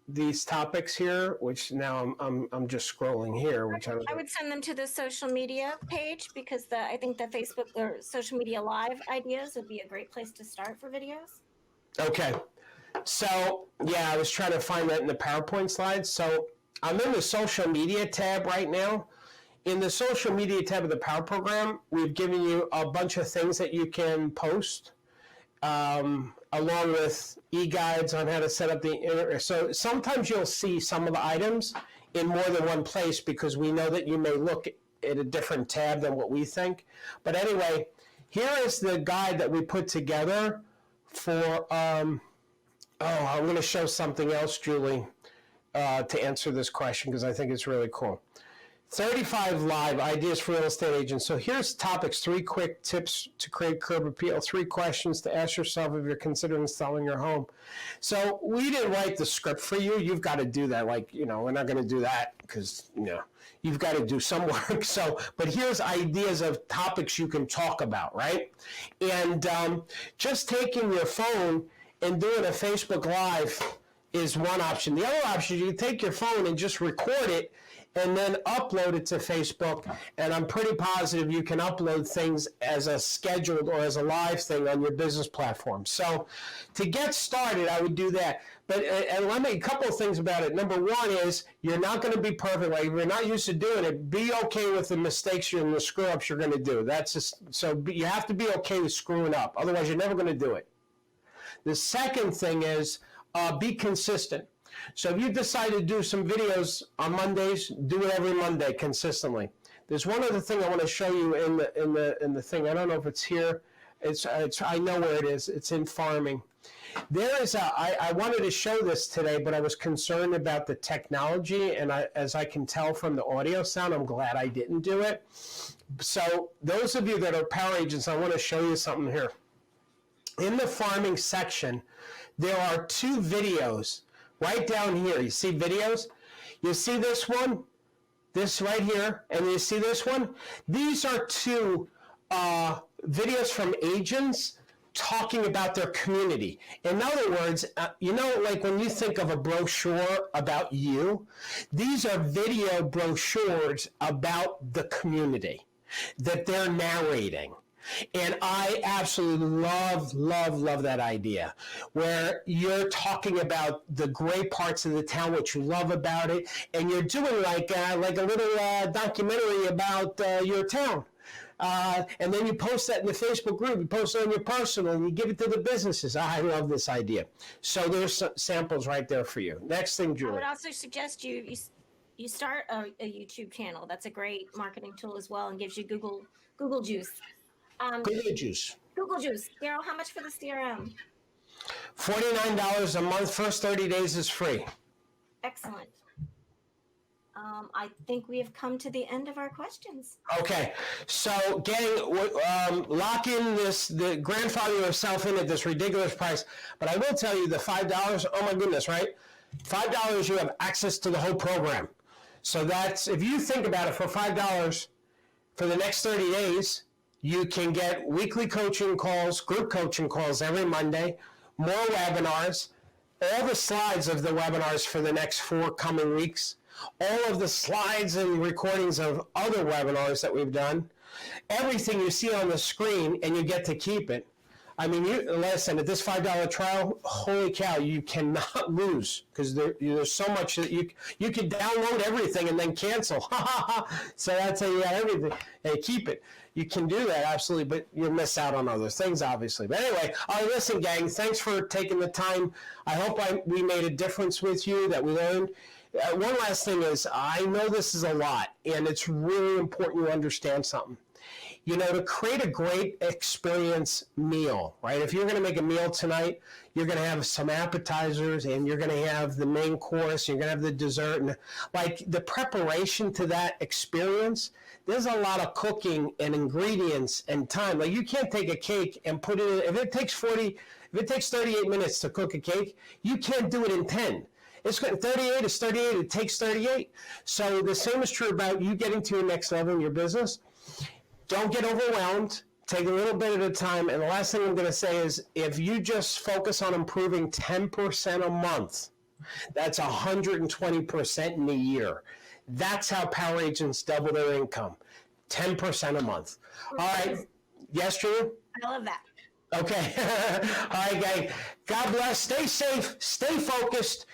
these topics here, which now I'm just scrolling here, which
I would send them to the social media page because I think the Facebook or social media live ideas would be a great place to start for videos.
Okay. So, yeah, I was trying to find that in the PowerPoint slides. So I'm in the social media tab right now. In the social media tab of the Power Program, we've given you a bunch of things that you can post, along with e-guides on how to set up the so sometimes you'll see some of the items in more than one place because we know that you may look at a different tab than what we think. But anyway, here is the guide that we put together for, I'm going to show something else, Julie, to answer this question because I think it's really cool. 35 live ideas for real estate agents. So here's topics, 3 quick tips to create curb appeal, 3 questions to ask yourself if you're considering selling your home. So we didn't write the script for you. You've got to do that. Like, we're not going to do that because, you've got to do some work. So, but here's ideas of topics you can talk about, right? And just taking your phone and doing a Facebook Live is one option. The other option is you take your phone and just record it and then upload it to Facebook, and I'm pretty positive you can upload things as a scheduled or as a live thing on your business platform. So to get started, I would do that. But and let me, a couple of things about it. Number one is you're not going to be perfect. Like if you're not used to doing it, be okay with the mistakes and the screw-ups you're going to do. That's just, so you have to be okay with screwing up. Otherwise, you're never going to do it. The second thing is be consistent. So if you decide to do some videos on Mondays, do it every Monday consistently. There's one other thing I want to show you in the thing. I don't know if it's here. It's I know where it is. It's in farming. There is I wanted to show this today, but I was concerned about the technology, and as I can tell from the audio sound, I'm glad I didn't do it. So those of you that are power agents, I want to show you something here. In the farming section, there are 2 videos. Right down here, you see videos? You see this one? This right here, and you see this one? These are 2 videos from agents talking about their community. In other words, like when you think of a brochure about you, these are video brochures about the community that they're narrating. And I absolutely love that idea where you're talking about the great parts of the town, what you love about it, and you're doing like a little documentary about your town. And then you post that in the Facebook group, you post it on your personal, and you give it to the businesses. I love this idea. So there's some samples right there for you. Next thing, Julie.
I would also suggest you start a YouTube channel. That's a great marketing tool as well and gives you Google juice.
Google juice.
Google juice. Darryl, how much for the CRM?
$49 a month. First 30 days is free.
Excellent. I think we have come to the end of our questions.
Okay, so gang, lock in the grandfather yourself in at this ridiculous price. But I will tell you the $5, oh my goodness, right? $5 you have access to the whole program. So that's, if you think about it, for $5 for the next 30 days, you can get weekly coaching calls, group coaching calls every Monday, more webinars, all the slides of the webinars for the next 4 coming weeks, all of the slides and recordings of other webinars that we've done, everything you see on the screen, and you get to keep it. I mean, listen, at this $5 trial, holy cow, you cannot lose because there's so much that you can download everything and then cancel. So that's how you got everything. And keep it. You can do that, absolutely, but you'll miss out on other things, obviously. But anyway, all right, listen, gang, thanks for taking the time. I hope we made a difference with you, that we learned. One last thing is, I know this is a lot, and it's really important you understand something. You know, to create a great experience meal, right? If you're going to make a meal tonight, you're going to have some appetizers, and you're going to have the main course, you're going to have the dessert, and like the preparation to that experience, there's a lot of cooking and ingredients and time. Like you can't take a cake and put it in, if it takes 38 minutes to cook a cake, you can't do it in 10. It's 38 is 38, it takes 38. So the same is true about you getting to your next level in your business. Don't get overwhelmed. Take a little bit at a time. And the last thing I'm going to say is if you just focus on improving 10% a month, that's 120% in a year. That's how power agents double their income. 10% a month. All right. Yes, Drew?
I love that.
Okay. All right, gang. God bless. Stay safe. Stay focused.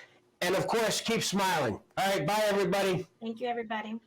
And of course, keep smiling. All right, bye, everybody.
Thank you, everybody.